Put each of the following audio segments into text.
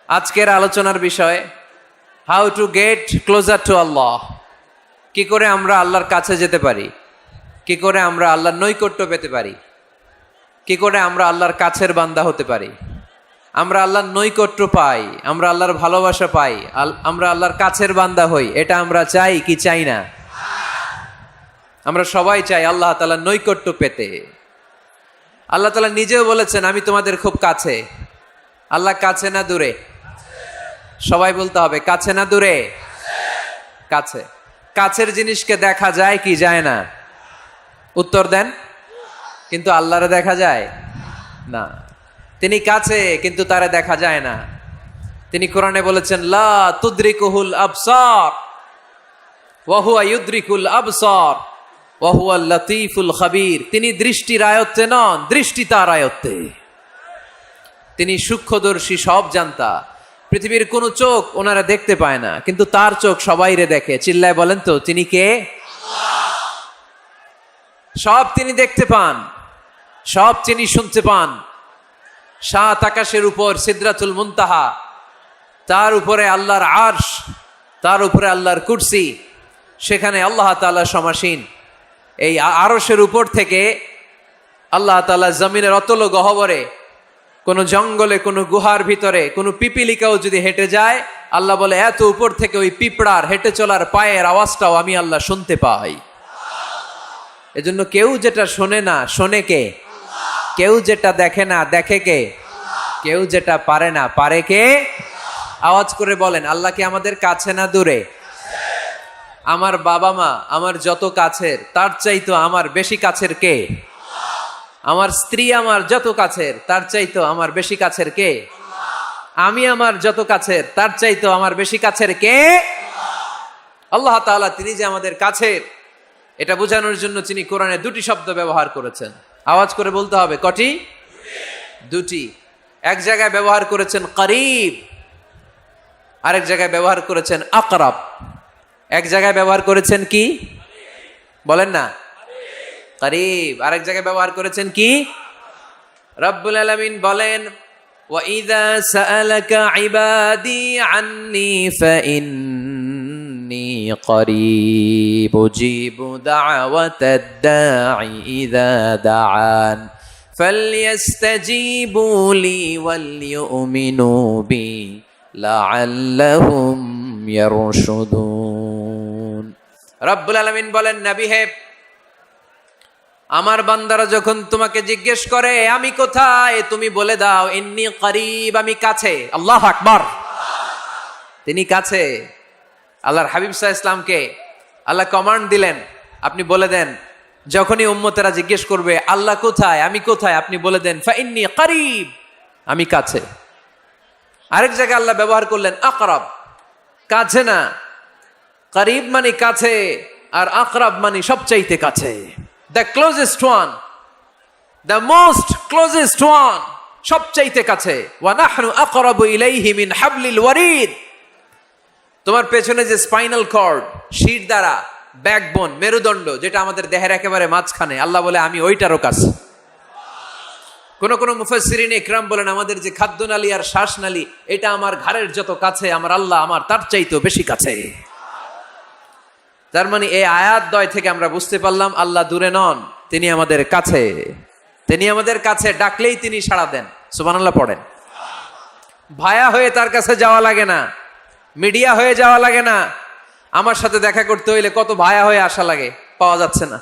আজকের আলোচনার বিষয় how to get closer to Allah. কি করে আমরা আল্লাহর কাছে যেতে পারি, কি করে আমরা আল্লাহর নৈকট্য পেতে পারি, কি করে আমরা আল্লাহর কাছের বান্দা হতে পারি। আমরা আল্লাহর নৈকট্য পাই, আমরা আল্লাহর ভালোবাসা পাই, আমরা আল্লাহর কাছের বান্দা হই। এটা আমরা চাই কি চাই না? আমরা সবাই চাই আল্লাহ তাআলার নৈকট্য পেতে। আল্লাহ তাআলা নিজেও বলেছেন, আমি তোমাদের খুব কাছে। আল্লাহ কাছে না দূরে? সবাই বলতে হবে, কাছে না দূরে? কাছে। কাছের জিনিসকে দেখা যায় কি যায় না? উত্তর দেন। কিন্তু আল্লাহরে দেখা যায় না। তিনি কাছে কিন্তু তারে দেখা যায় না। তিনি কোরআনে বলেছেন, লা তুদরিকুহুল আবসার ওয়া হুয়া ইউদরিকুল আবসার ওয়া হুয়াল লাতীফুল খাবীর। তিনি দৃষ্টির আয়ত্তে নন, দৃষ্টি তার আয়ত্তে। তিনি সূক্ষ্মদর্শী, সব জানতা। পৃথিবীর কোন চোখ ওনারা দেখতে পায় না, কিন্তু তার চোখ সবাইরে দেখে। চিল্লায় বলেন তো, তিনি কে? সব তিনি দেখতে পান, সব তিনি শুনতে পান। সাত আকাশের উপর সিদরাতুল মুনতাহা, তার উপরে আল্লাহর আরশ, তার উপরে আল্লাহর কুরসি, সেখানে আল্লাহ তাআলা সমাসীন। এই আরশের উপর থেকে আল্লাহ তাআলা জমিনের অতল গহ্বরে, কোন জঙ্গলে, কোন গুহার ভিতরে কোন পিপিলিকাও যদি হেঁটে যায়, আল্লাহ বলে এত উপর থেকে ওই পিঁপড়ার হেঁটে চলার পায়ের আওয়াজটাও আমি আল্লাহ শুনতে পাই। এজন্য কেউ যেটা শোনে না, শোনে কে? কেউ যেটা দেখে না, দেখে কে? কেউ যেটা পারে না, পারে কে? আওয়াজ করে বলেন, আল্লাহ কি আমাদের কাছে না দূরে? আমার বাবা মা আমার যত কাছের, তার চাইতো আমার বেশি কাছের কে? আমার স্ত্রী আমার যত কাছের, তার চাইতো আমার বেশি কাছের কে? আমি আমার যত কাছের, তার চাইতো আমার বেশি কাছের কে? আল্লাহ তাআলা। তিনি যে আমাদের কাছের, এটা বোঝানোর জন্য তিনি কোরআনে দুটি শব্দ ব্যবহার করেছেন। আওয়াজ করে বলতে হবে, কটি? দুটি। এক জায়গায় ব্যবহার করেছেন করিব, আরেক জায়গায় ব্যবহার করেছেন আকরাব। এক জায়গায় ব্যবহার করেছেন কি? বলেন না। করিব। আরেক জায়গায় ব্যবহার করেছেন কি? রব্বুল আলামিন বলেন, ওয়া ইযা সাআলাকা ইবাদি আন্নী ফাইন্নী করিব উজিবু দাওয়াতাদ দাঈ ইযা দাআন ফালইস্তাজিবু লি ওয়ালইউমিনু বি লাআল্লাহুম ইয়ারশুদুন। রব্বুল আলামিন বলেন, নবী হে, আমার বান্দারা যখন তোমাকে জিজ্ঞেস করে আমি কোথায়, তুমি বলে দাও ইন্নী করিব, আমি কাছে। আল্লাহু আকবার। তিনি কাছে। আল্লাহর হাবিব সাল্লাল্লাহু আলাইহি ওয়াসাল্লামকে আল্লাহ কমান্ড দিলেন, আপনি বলে দেন, যখনই উম্মতেরা জিজ্ঞেস করবে আল্লাহ কোথায়, আমি কোথায়, আপনি বলে দেন ফাইন্নী করিব, আমি কাছে। আরেক জায়গায় আল্লাহ ব্যবহার করলেন আকরাব, কাছে না। করিব মানে কাছে, আর আকরাব মানে সবচাইতে কাছে। The closest one, the most closest one, সবচাইতে কাছে। ওয়া নাহনু আকরাবু ইলাইহি মিন হাবলিল ওয়ারিদ। তোমার পেছনে যে স্পাইনাল কর্ড, শির দ্বারা, ব্যাকবোন, মেরুদণ্ড, যেটা আমাদের দেহের একেবারে মাঝখানে, আল্লাহ বলে আমি ওইটারও কাছে। কোন কোন মুফাসসিরিন ইকরাম বলেন, আমাদের যে খাদ্যনালী আর শ্বাসনালী, এটা আমার ঘাড়ের যত কাছে, আমার আল্লাহ আমার তার চাইতেও বেশি কাছে। তার মানে এই আয়াত দ্বয় থেকে আমরা বুঝতে পারলাম আল্লাহ দূরে নন, তিনি আমাদের কাছে। তিনি আমাদের কাছে, ডাকলেই তিনি সাড়া দেন। সুবহানাল্লাহ পড়েন। ভায়া হয়ে তার কাছে যাওয়া লাগে না, মিডিয়া হয়ে যাওয়া লাগে না। আমার সাথে দেখা করতে হইলে কত ভায়া হয়ে আসা লাগে, পাওয়া যাচ্ছে না।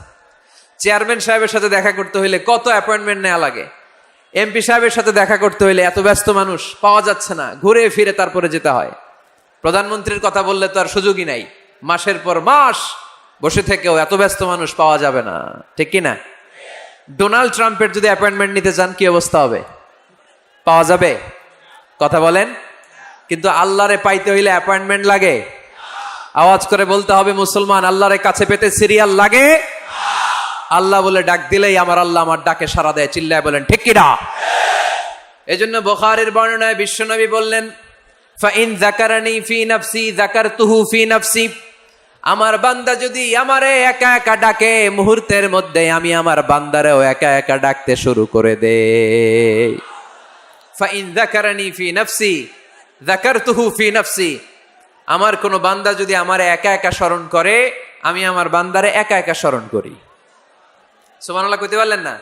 চেয়ারম্যান সাহেবের সাথে দেখা করতে হইলে কত অ্যাপয়েন্টমেন্ট নেওয়া লাগে। এমপি সাহেবের সাথে দেখা করতে হইলে এত ব্যস্ত মানুষ, পাওয়া যাচ্ছে না, ঘুরে ফিরে তারপরে যেতে হয়। প্রধানমন্ত্রীর কথা বললে তো আর সুযোগই নাই, মাসের পর মাস বসে থেকেও এত ব্যস্ত মানুষ পাওয়া যাবে না, ঠিক কি না? ডোনাল্ড ট্রাম্পের যদি অ্যাপয়েন্টমেন্ট নিতে চান কি অবস্থা হবে? পাওয়া যাবে? কথা বলেন। কিন্তু আল্লাহরে পাইতে হইলে অ্যাপয়েন্টমেন্ট লাগে। আওয়াজ করে বলতে হবে, মুসলমান, আল্লাহরে কাছে পেতে সিরিয়াল লাগে। আল্লাহ বলে ডাক দিলেই আমার আল্লাহ আমার ডাকে সাড়া দেয়। চিল্লায় বলেন ঠিক কি না? এজন্য বুখারীর বর্ণনায় বিশ্বনবী বললেন, ফাইন যাকারানি ফি নাফসি যাকারতুহু ফি নাফসি। আমার বান্দা যদি আমারে একা একা ডাকে, মুহূর্তের মধ্যে আমি আমার বান্দারেও একা একা ডাকতে শুরু করে দেই। ফাইন যাকারানি ফি নাফসি যাকারতুহু ফি নাফসি, আমার কোন বান্দা যদি আমারে একা একা স্মরণ করে, আমি আমার বান্দারে একা একা স্মরণ করি। সুবহানাল্লাহ কইতে পারলেন না?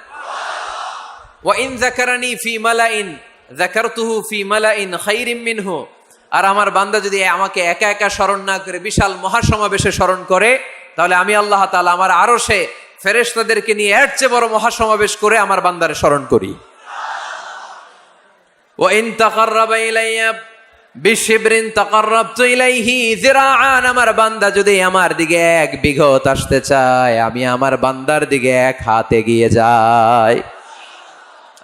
ওয়া ইন যাকারানি ফি মালাইন যাকারতুহু ফি মালাইন খায়রিম মিনহু, আর আমার বান্দা যদি আমাকে একা একা স্মরণ না করে বিশাল মহাসমাবেশে স্মরণ করে, তাহলে আমি আল্লাহ তাআলা আমার আরশে ফেরেশতাদেরকে নিয়ে এর চেয়ে বড় মহাসমাবেশ করে আমার বান্দারে স্মরণ করি। ওয়া ইন তাকাররাবা ইলাইয়া বিশিবরিন তাকাররাবতু ইলাইহি যিরাআন, আমার বান্দা যদি আমার দিকে 1 বিঘত আসতে চায়, আমি আমার বান্দার দিকে 1 হাত এগিয়ে যাই।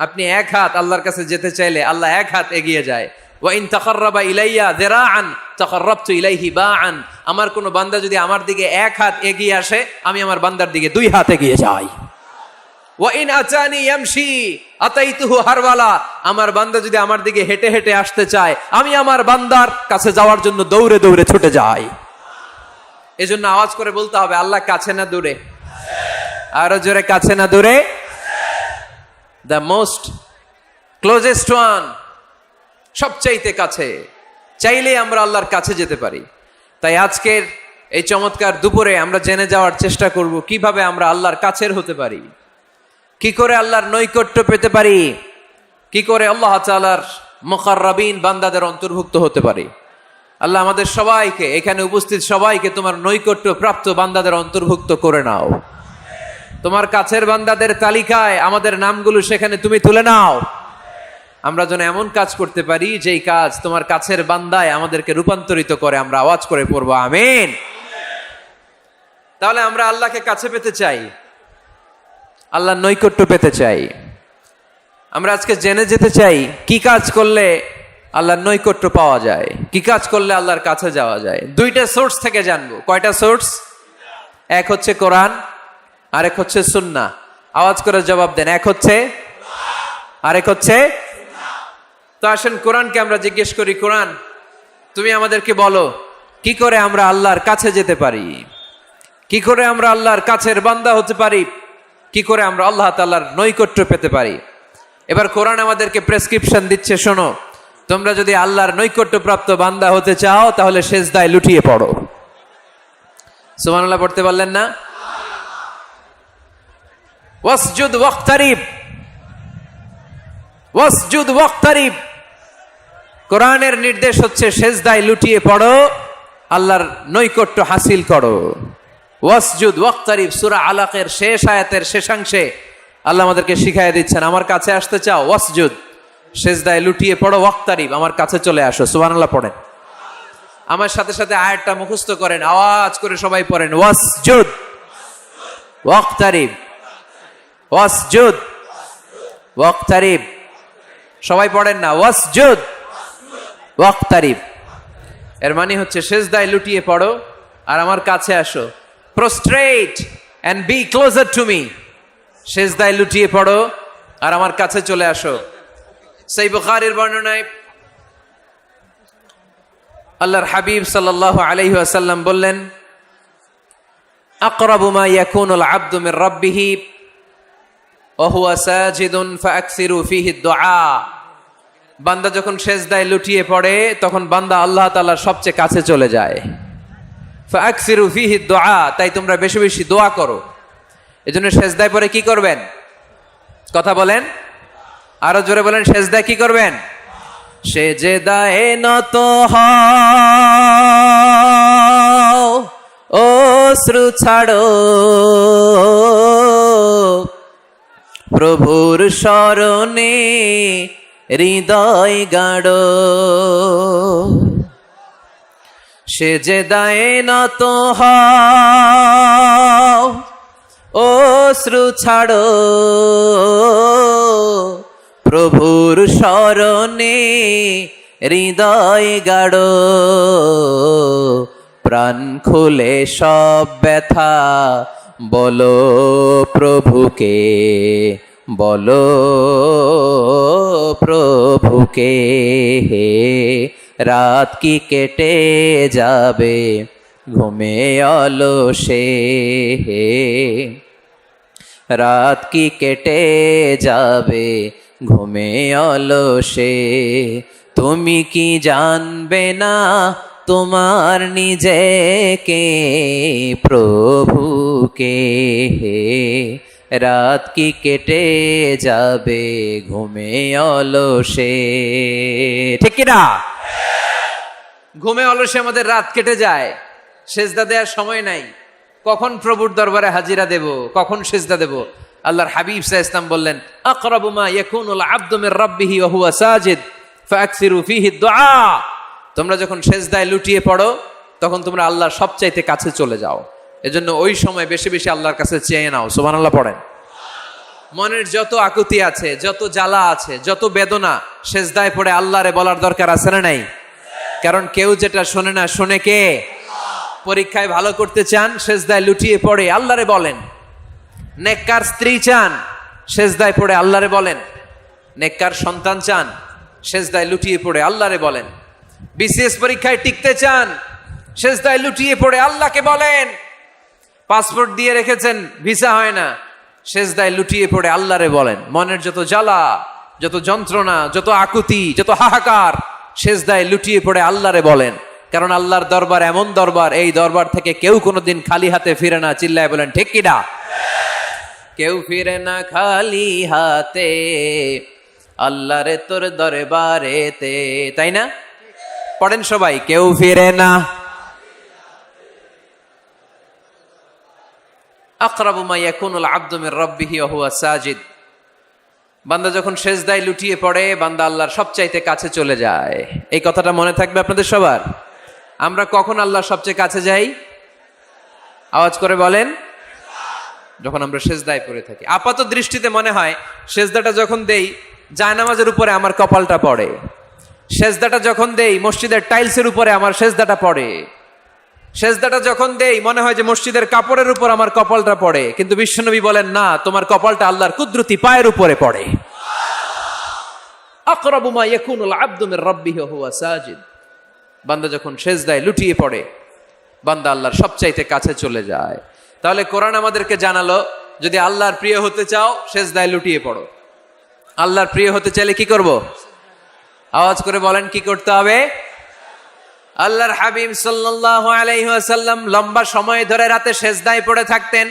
আপনি 1 হাত আল্লাহর কাছে যেতে চাইলে আল্লাহ 1 হাত এগিয়ে যায়। ওয়া ইন তাকাররাবা ইলাইয়া যিরাআন তাকাররাবতু ইলাইহি বাআন, আমার কোন বান্দা যদি আমার দিকে 1 হাত এগিয়ে আসে, আমি আমার বান্দার দিকে 2 হাত এগিয়ে যাই। ওয়া ইন আতানি ইয়ামশি আতাইতুহু হারওয়ালা, আমার বান্দা যদি আমার দিকে হেঁটে হেঁটে আসতে চায়, আমি আমার বান্দার কাছে যাওয়ার জন্য দৌড়ে দৌড়ে ছুটে যাই। এজন্য আওয়াজ করে বলতে হবে, আল্লাহ কাছে না দূরে? আরো জোরে, কাছে না দূরে? দ্য মোস্ট ক্লোজেস্ট ওয়ান, সবচাইতে কাছে। চাইলে আমরা আল্লাহর কাছে যেতে পারি। তাই আজকের এই চমৎকার দুপুরে আমরা জেনে যাওয়ার চেষ্টা করব কিভাবে আমরা আল্লাহর কাছের হতে পারি, কি করে আল্লাহর নৈকট্য পেতে পারি, কি করে আল্লাহ তাআলার মুকাররাবিন বান্দাদের অন্তর্ভুক্ত হতে পারি। আল্লাহ আমাদের সবাইকে, এখানে উপস্থিত সবাইকে তোমার নৈকট্য প্রাপ্ত বান্দাদের অন্তর্ভুক্ত করে নাও। তোমার কাছের বান্দাদের তালিকায় আমাদের নামগুলো সেখানে তুমি তুলে নাও। আমরা যেন এমন কাজ করতে পারি যেই কাজ তোমার কাছের বান্দায় আমাদেরকে রূপান্তরিত করে। আমরা আওয়াজ করে পড়বো আমিন। তাহলে আমরা আল্লাহকে কাছে পেতে চাই, আল্লাহর নৈকট্য পেতে চাই। আমরা আজকে জেনে যেতে চাই কি কাজ করলে আল্লাহর নৈকট্য পাওয়া যায়, কি কাজ করলে আল্লাহর কাছে যাওয়া যায়। 2টা সোর্স থেকে জানবো। কয়টা সোর্স? এক হচ্ছে কোরআন, আরেক হচ্ছে সুন্নাহ। আওয়াজ করে জবাব দেন, এক হচ্ছে, আরেক হচ্ছে। তো আসেন কোরআনকে আমরা জিজ্ঞেস করি, কোরআন তুমি আমাদেরকে বলো কি করে আমরা আল্লাহর কাছে যেতে পারি, কি করে আমরা আল্লাহর কাছের বান্দা হতে পারি, কি করে আমরা আল্লাহ তাআলার নৈকট্য পেতে পারি। এবার কোরআন আমাদেরকে প্রেসক্রিপশন দিচ্ছে, শোনো, তোমরা যদি আল্লাহর নৈকট্য প্রাপ্ত বান্দা হতে চাও তাহলে সেজদায় লুটিয়ে পড়ো। সুবহানাল্লাহ পড়তে পারলেন না? ওয়াসজুদ ওয়াক্তারিব, ওয়াসজুদ ওয়াক্তারিব। কোরআনের নির্দেশ হচ্ছে সেজদায় লুটিয়ে পড়ো, আল্লাহর নৈকট্য হাসিল করো। ওয়াসজুদ ওয়াক্তারিব, সূরা আলাকের শেষ আয়াতের শেষাংশে আল্লাহ আমাদেরকে শিখাইয়া দিচ্ছেন, আমার কাছে আসতে চাও, ওয়াসজুদ, সেজদায় লুটিয়ে পড়ো, ওয়াক্তারিব, আমার কাছে চলে আসো। সুবহানাল্লাহ পড়েন। আমার সাথে সাথে আয়াতটা মুখস্থ করেন, আওয়াজ করে সবাই পড়েন, ওয়াসজুদ ওয়াক্তারিব, ওয়াসজুদ ওয়াক্তারিব। সবাই পড়েন না, ওয়াসজুদ ওয়াক্তারিব। এর মানে হচ্ছে সেজদায় লুটিয়ে পড়ো আর আমার কাছে আসো। Prostrate and be closer to me, সেজদায় লুটিয়ে পড়ো আর আমার কাছে চলে আসো। সহিহ বুখারীর বর্ণনায় আল্লাহর হাবিব সাল্লাল্লাহু আলাইহি ওয়াসাল্লাম বললেন, আকরাবু মা ইয়াকুনুল আবদু মির রাব্বিহি ওয়া হুয়া সাজিদুন ফাআকসিরু ফীহি দুআ। বান্দা যখন সেজদায় লুটিয়ে পড়ে তখন বান্দা আল্লাহ তাআলার সবচেয়ে কাছে চলে যায়। ফাআকসিরু ফীহি দুআ, তাই তোমরা বেশি বেশি দোয়া করো। এজন্য সেজদায় পড়ে কি করবেন? কথা বলেন, আরো জোরে বলেন, সেজদায় কি করবেন? সেজদায়ে নত হও, অশ্রু ছাড়ো, প্রভুর শরণে হৃদয় গাড়ো। সেজদায়ে নত হও, অশ্রু ছাড়ো, প্রভুর শরণে হৃদয় গাড়ো। প্রাণ খুলে সব ব্যথা বলো প্রভুকে, বলো প্রভুকে। রাত কি কেটে যাবে ঘুমে অলসে, রাত কি কেটে যাবে ঘুমে অলসে। তুমি কি জানবে না তোমার নিজেকে প্রভুকে, রাত কি কেটে যাবে ঘুমে অলসে। ঠিক কি না? ঘুমে অলসে আমাদের রাত কেটে যায়, সেজদা দেওয়ার সময় নাই। কখন প্রভুর দরবারে হাজিরা দেব, কখন সেজদা দেব? আল্লাহর হাবিব সাল্লাল্লাহু আলাইহি ওয়াসাল্লাম বললেন, আকরাবু মা ইয়াকুনুল আবদু মির রাব্বিহি ওয়া হুয়া সাজিদ ফাকসিরু ফীহি দুআ। তোমরা যখন সেজদায় লুটিয়ে পড়ো তখন তোমরা আল্লাহর সবচাইতে কাছে চলে যাও। এজন্য ওই সময় বেশি বেশি আল্লাহর কাছে চেয়ে নাও। সুবহানাল্লাহ পড়েন। মনের যত আকুতি আছে, যত জ্বালা আছে, যত বেদনা, সেজদায় পড়ে আল্লাহরে বলার দরকার আছে না নাই? কারণ কেউ যেটা শোনে না, শোনে কে? পরীক্ষায় ভালো করতে চান, সেজদায় লুটিয়ে পড়ে আল্লাহরে বলেন। নেককার স্ত্রী চান, সেজদায় পড়ে আল্লাহরে বলেন। নেককার সন্তান চান, সেজদায় লুটিয়ে পড়ে আল্লাহরে বলেন। বিসিএস পরীক্ষায় টিকতে চান, সেজদায় লুটিয়ে পড়ে আল্লাহকে বলেন। পাসপোর্ট দিয়ে রেখেছেন, ভিসা হয় না, সেজদায় লুটিয়ে পড়ে আল্লাহরে বলেন। মনের যত জ্বালা, যত যন্ত্রণা, যত আকুতি, যত হাহাকার, সেজদায় লুটিয়ে পড়ে আল্লাহরে বলেন। কারণ আল্লাহর দরবার এমন দরবার, এই দরবার থেকে কেউ কোনোদিন খালি হাতে ফিরে না। চিল্লায় বলেন ঠিক কিনা? কেউ ফিরে না খালি হাতে আল্লাহরে তোর দরবারেতে, তাই না? পড়েন সবাই, কেউ ফিরে না। আকরাবু মা ইয়াকুনুল আবদু মির রাব্বিহি ওয়া হুয়া সাজিদ। বান্দা যখন সেজদায় লুটিয়ে পড়ে, বান্দা আল্লাহর সবচাইতে কাছে চলে যায়। এই কথাটা মনে থাকবে আপনাদের সবার। আমরা কখন আল্লাহর সবচেয়ে কাছে যাই? আওয়াজ করে বলেন। যখন আমরা সেজদায় পড়ে থাকি। আপাত দৃষ্টিতে মনে হয় সেজদাটা যখন দেই জায়নামাজের উপরে আমার কপালটা পড়ে, সেজদাটা যখন দেই মসজিদের টাইলসের উপরে আমার সেজদাটা পড়ে, সেজদাটা যখন দেই মনে হয় যে মসজিদের কাপড়ের উপর আমার কপালটা পড়ে। কিন্তু বিশ্বনবী বলেন না, তোমার কপালটা আল্লাহর কুদরতি পায়ের উপরে পড়ে। আকরাবু মা ইয়াকুনুল আবদু মির রাব্বিহি ওয়া হুয়া সাজিদ। বান্দা যখন সেজদায় লুটিয়ে পড়ে, বান্দা আল্লাহর সবচাইতে কাছে চলে যায়। তাহলে কোরআন আমাদেরকে জানালো, যদি আল্লাহর প্রিয় হতে চাও সেজদায় লুটিয়ে পড়ো। আল্লাহর প্রিয় হতে চাইলে কি করব? আওয়াজ করে বলেন, কি করতে হবে? আল্লাহর হাবিব সাল্লাল্লাহু আলাইহি ওয়াসাল্লাম লম্বা সময় ধরে রাতে সেজদায় পড়ে থাকতেন।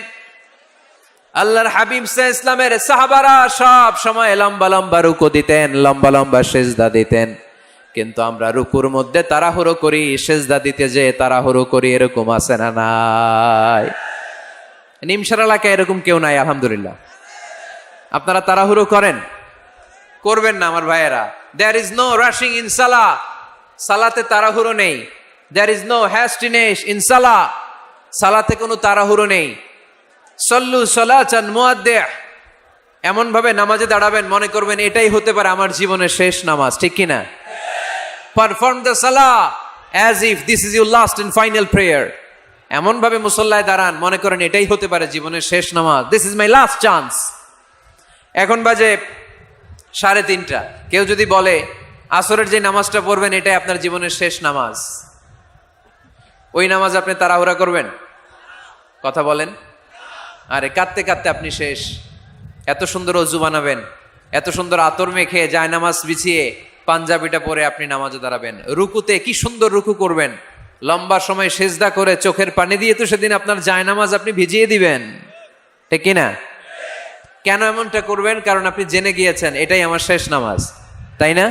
আল্লাহর হাবিব সাল্লাল্লাহু আলাইহি ওয়াসাল্লামের সাহাবারা সব সময় লম্বা লম্বা রুকু দিতেন, লম্বা লম্বা সেজদা দিতেন। কিন্তু আমরা রুকুর মধ্যে তাড়াহুড়ো করি, সেজদা দিতে যে তাড়াহুড়ো করি, এরকম আছে না নাই? নিমসার এলাকায় এরকম কেউ নাই আলহামদুলিল্লাহ। আপনারা তাড়াহুড়ো করেন? করবেন না আমার ভাইয়েরা। There is no rushing in salah. সালাতে তাড়াহুড়ো নেই। There is no hastiness in salah. সালাতে কোনো তাড়াহুড়ো নেই। সল্লু সালাতান মুআদ্দিহ। এমন ভাবে নামাজে দাঁড়াবেন মনে করবেন এটাই হতে পারে আমার জীবনের শেষ নামাজ। ঠিক কি না? পারফর্ম দ্য সালাহ as if this is your last and final prayer. এমন ভাবে মুসল্লায় দাঁড়ান মনে করেন এটাই হতে পারে জীবনের শেষ নামাজ। This is my last chance. এখন বাজে 3:30। কেউ যদি বলে আসরের যে নামাজটা পড়বেন এটাই আপনার জীবনের শেষ নামাজ, ওই নামাজ আপনি তাড়াহুড়া করবেন? কথা বলেন। আরে কাঁদতে কাঁদতে আপনি শেষ। এত সুন্দর অজু বানাবেন, এত সুন্দর আতর মেখে জায়নামাজ বিছিয়ে পাঞ্জাবিটা পরে আপনি নামাজে দাঁড়াবেন। রুকুতে কি সুন্দর রুকু করবেন, লম্বা সময় সেজদা করে চোখের পানি দিয়ে তো সেদিন আপনার জায়নামাজ আপনি ভিজিয়ে দিবেন। ঠিক কিনা? কেন এমনটা করবেন? কারণ আপনি জেনে গিয়েছেন এটাই আমার শেষ নামাজ, তাই না?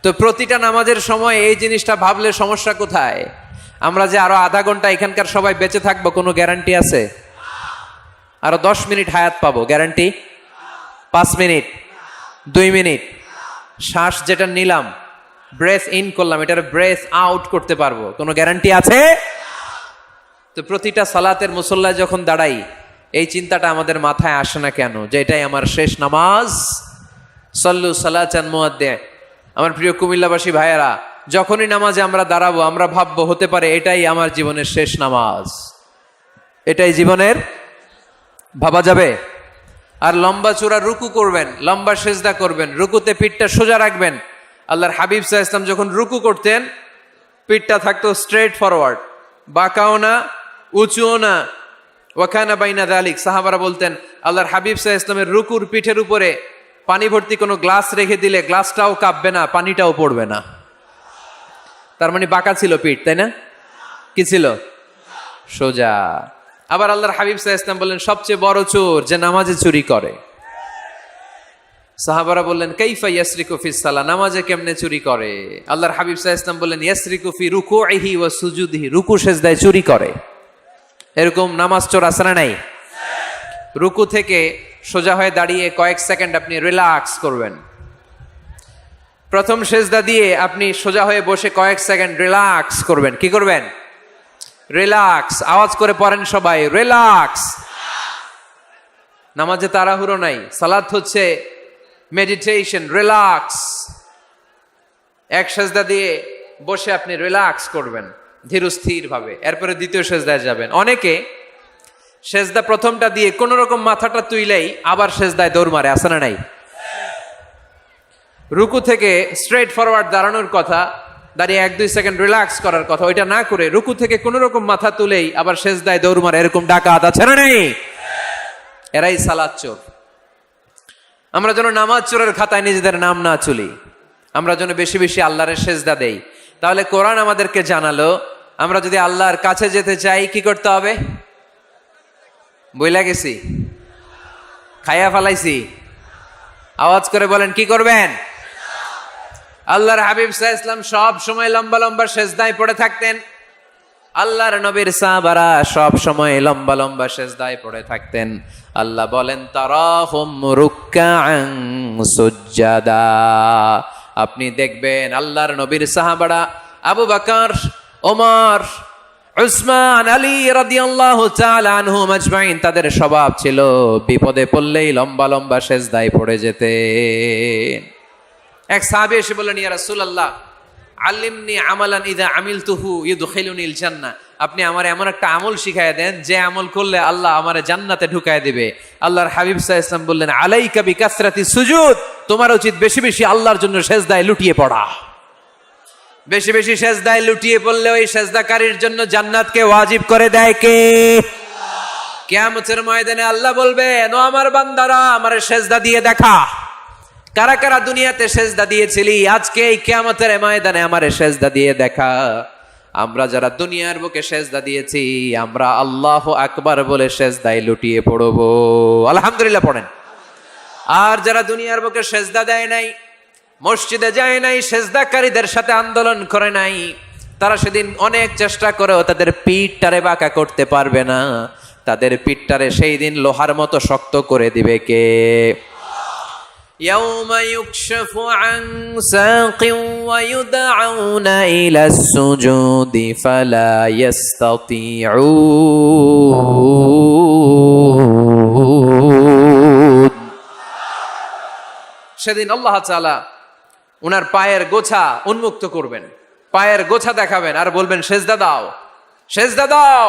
তো প্রতিটা নামাজের সময় এই জিনিসটা ভাবলে সমস্যা কোথায়? আমরা যে আরো আধা ঘন্টা এখানকার সবাই বেঁচে থাকবো কোনো গ্যারান্টি আছে? আরো 10 মিনিট হায়াত পাবো, গ্যারান্টি? 5 মিনিট, 2 মিনিট, শ্বাস যেটা নিলাম, ব্রেথ ইন করলাম, এটার ব্রেথ আউট করতে পারবো, কোনো গ্যারান্টি আছে? তো প্রতিটা সালাতের মুসল্লায় যখন দাঁড়াই এই চিন্তাটা আমাদের মাথায় আসে না কেন যে এটাই আমার শেষ নামাজ? সল্লু সালাতান মুআদ্দিহ। আমার প্রিয় কুমিল্লাবাসী ভাইয়েরা, যখনই নামাজে আমরা দাঁড়াবো আমরা ভাববো হতে পারে এটাই আমার জীবনের শেষ নামাজ। এটাই জীবনের, ভাবা যাবে? আর লম্বা চূড়া রুকু করবেন, লম্বা সেজদা করবেন, রুকুতে পিঠটা সোজা রাখবেন। আল্লাহর হাবিব সাল্লাল্লাহু আলাইহি ওয়াসাল্লাম যখন রুকু করতেন পিঠটা থাকতো স্ট্রেট ফরওয়ার্ড, বাঁকাও না উঁচুও না। ওয়াকানা বাইনা যালিক। সাহাবারা বলতেন আল্লাহর হাবিব সাল্লাল্লাহু আলাইহি ওয়াসাল্লামের রুকুর পিঠের উপরে পানি ভর্তি কোনো গ্লাস রেখে দিলে গ্লাসটাও কাঁপবে না, পানিটাও পড়বে না। তার মানে বাঁকা ছিল পিঠ, তাই না? কি ছিল? সোজা। আবার আল্লাহর হাবিব সাল্লাল্লাহু আলাইহি ওয়াসাল্লাম বললেন, সবচেয়ে বড় চোর যে নামাজে চুরি করে। সাহাবারা বললেন, কাইফা ইয়াসরিকু ফিস সালাহ, নামাজে কেমনে চুরি করে? আল্লাহর হাবিব সাল্লাল্লাহু আলাইহি ওয়াসাল্লাম বললেন, ইয়াসরিকু ফি রুকুইহি ওয়া সুজুদিহি, রুকু সেজদায় চুরি করে। এরকম নামাজ চোর আছে না নাই? রুকু থেকে সোজা হয়ে দাঁড়িয়ে কয়েক সেকেন্ড আপনি রিল্যাক্স করবেন। প্রথম সেজদা দিয়ে আপনি সোজা হয়ে বসে কয়েক সেকেন্ড রিল্যাক্স করবেন। কি করবেন? রিল্যাক্স। আওয়াজ করে পড়েন সবাই, রিল্যাক্স। নামাজে তাড়াহুড়ো নাই, সালাত হচ্ছে মেডিটেশন, রিল্যাক্স। এক সেজদা দিয়ে বসে আপনি রিল্যাক্স করবেন ধীরস্থির ভাবে, এরপরে দ্বিতীয় সেজদায় যাবেন। অনেকে সেজদা প্রথমটা দিয়ে কোন রকম মাথাটা তুইলেই আবার সেজদায় দৌড় মারে, আছে না নাই? রুকু থেকে স্ট্রেট ফরওয়ার্ড দাঁড়ানোর কথা, দাঁড়িয়ে 1-2 সেকেন্ড রিল্যাক্স করার কথা, ওইটা না করে রুকু থেকে কোন রকম মাথা তুলেই আবার সেজদায় দৌড় মারে, এরকম ডাকাত আছে না নাই? এরাই সালাত চোর। আমরা যেন নামাজ চোরের খাতায় নিজেদের নাম না চলি, আমরা যেন বেশি বেশি আল্লাহর সেজদা দেই। তাহলে কোরআন আমাদেরকে জানালো, আমরা যদি আল্লাহর কাছে যেতে চাই কি করতে হবে? বইলা গেছি? খাইয়া ফালাইছি? আওয়াজ করে বলেন, কি করবেন? আল্লাহর হাবিব সাল্লাল্লাহু আলাইহি ওয়াসাল্লাম সব সময় লম্বা লম্বা সেজদায় পড়ে থাকতেন। আল্লাহর নবীর সাহাবারা সব সময় লম্বা লম্বা সেজদায় পড়ে থাকতেন। আল্লাহ বলেন, তারাহুম রুকআন সুজদা। আপনি দেখবেন আল্লাহর নবীর সাহাবারা আবু বকর, ওমর, উসমান, আলী রাদিয়াল্লাহু তাআলা আনহুম আজমাইন, তাদের স্বভাব ছিল বিপদে পড়লেই লম্বা লম্বা সেজদায় পড়ে যেতেন। এক সাহাবী এসে বললেন, ইয়া রাসূলুল্লাহ, আল্লিমনি আমালান ইযা আমিলতুহু ইউদখিলুনিল জান্নাহ, আপনি আমারে এমন একটা আমল শিখায় দেন যে আমল করলে আল্লাহ আমারে জান্নাতে ঢুকায় দিবে। আল্লাহর হাবিব সাল্লাল্লাহু আলাইহি ওয়াসাল্লাম বললেন, আলাইকা বিকাসরাতি সুজুদ, তোমার উচিত বেশি বেশি আল্লাহর জন্য সেজদায় লুটিয়ে পড়া। বেশি বেশি সেজদায় লুটিয়ে পড়লে ওই সেজদাকারীর জন্য জান্নাতকে ওয়াজিব করে দেয় কে? কিয়ামতের ময়দানে আল্লাহ বলবেন, ও আমার বান্দারা, আমারে সেজদা দিয়ে দেখা। কারা কারা দুনিয়াতে সেজদা দিয়েছিলি, আজকে এই কিয়ামতের ময়দানে আমারে সেজদা দিয়ে দেখা। আমরা যারা দুনিয়ার বুকে সেজদা দিয়েছি, আমরা আল্লাহু আকবার বলে সেজদায় লুটিয়ে পড়বো। আলহামদুলিল্লাহ পড়েন। আর যারা দুনিয়ার বুকে সেজদা দেয় নাই, মসজিদে যায় নাই, সেজদাকারীদের সাথে আন্দোলন করে নাই, তারা সেদিন অনেক চেষ্টা করেও তাদের পিঠটারে বাঁকা করতে পারবে না। তাদের পিঠটারে সেই দিন লোহার মতো শক্ত করে দিবে কে? ইয়াউমা ইউকশাফু আন সাকিন ওয়া ইউদআউনা ইলাস সুজুদি ফালা ইস্তাতিউন। সেদিন আল্লাহ তাআলা উনার পায়ের গোছা উন্মুক্ত করবেন, পায়ের গোছা দেখাবেন আর বলবেন, সেজদা দাও, সেজদা দাও।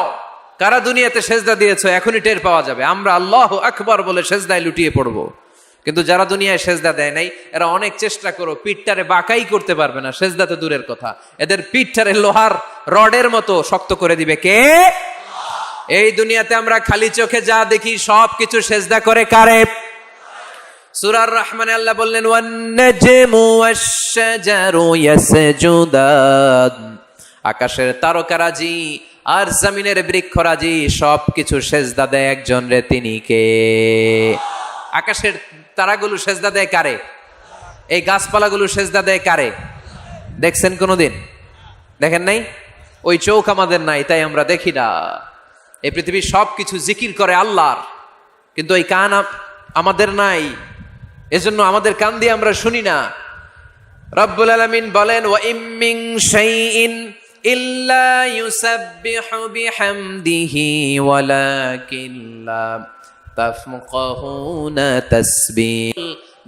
কারা দুনিয়াতে সেজদা দিয়েছো এখনই টের পাওয়া যাবে। আমরা আল্লাহু আকবার বলে সেজদায় লুটিয়ে পড়বো, কিন্তু যারা দুনিয়ায় সেজদা দেয় নাই, এরা অনেক চেষ্টা করো পিঠটারে বাঁকাই করতে পারবে না। সেজদা তো দূরের কথা, এদের পিঠটারে লোহার রডের মতো শক্ত করে দিবে কে? এই দুনিয়াতে আমরা খালি চোখে যা দেখি সব কিছু সেজদা করে কারে? সূরার রহমানে আল্লাহ বললেন, ওয়ান নাজমু ওয়াশ-শাজারু ইয়াসজুদান, আকাশের তারকারাজি আর জমিনের বৃক্ষরাজি সব কিছু সেজদা দেয় একজন রে, তিনি কে? আকাশের তারাগুলো সেজদা দেয় কারে? এই গাছপালাগুলো সেজদা দেয় কারে? দেখছেন কোনোদিন? দেখেন নাই? ওই চোখ আমাদের নাই, তাই আমরা দেখি না। এই পৃথিবীর সব কিছু জিকির করে আল্লাহর, কিন্তু ওই কান আমাদের নাই, এজন্য আমাদের কান দিয়ে আমরা শুনি না। রব্বুল আলামিন বলেন, ওয়া ইম মিন শাইইন ইল্লা ইউসাব্বিহু বিহামদিহি ওয়ালাকিন লা তাফকাহুনা তাসবিহ।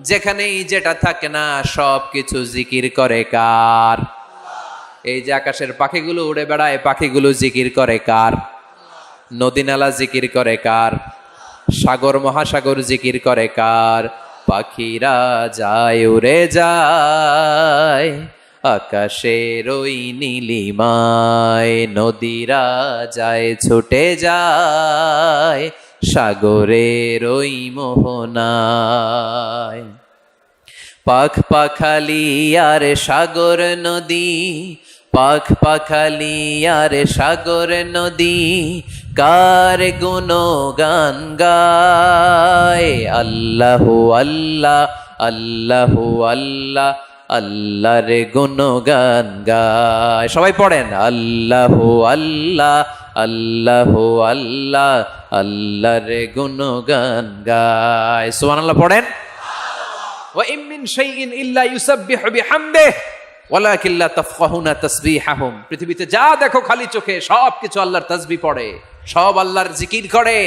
যেখানেই যেটা থাকে না সব কিছু জিকির করে কার? এই যে আকাশের পাখিগুলো উড়ে বেড়ায়, পাখিগুলো জিকির করে কার? নদী নালা জিকির করে কার? সাগর মহাসাগর জিকির করে কার? পাখিরা যায় উড়ে যায় আকাশের ওই নীলিমায়, নদীরা যায় ছুটে যায় সাগরের ওই মোহনায়। পাখ পাখালি আর সাগর নদী, পাখ পাখালি আর সাগর নদী, কার গুণগান গায়। আল্লাহ আল্লাহ আল্লাহ আল্লাহ আল্লাহর গুণগান গায়। সবাই পড়েন আল্লাহ আল্লাহ আল্লাহ আল্লাহ আল্লাহর গুণগান গায়। সুবহানাল্লাহ পড়েন। ওয়া ইম মিন শাইইন ইল্লা ইউসাব্বিহু বিহামদিহি ওয়ালাকিন লা তাফকাহুনা তাসবিহাহুম। পৃথিবীতে যা দেখো খালি চোখে সব কিছু আল্লাহর তাসবিহ পড়ে, সব আল্লাহর জিকির করে,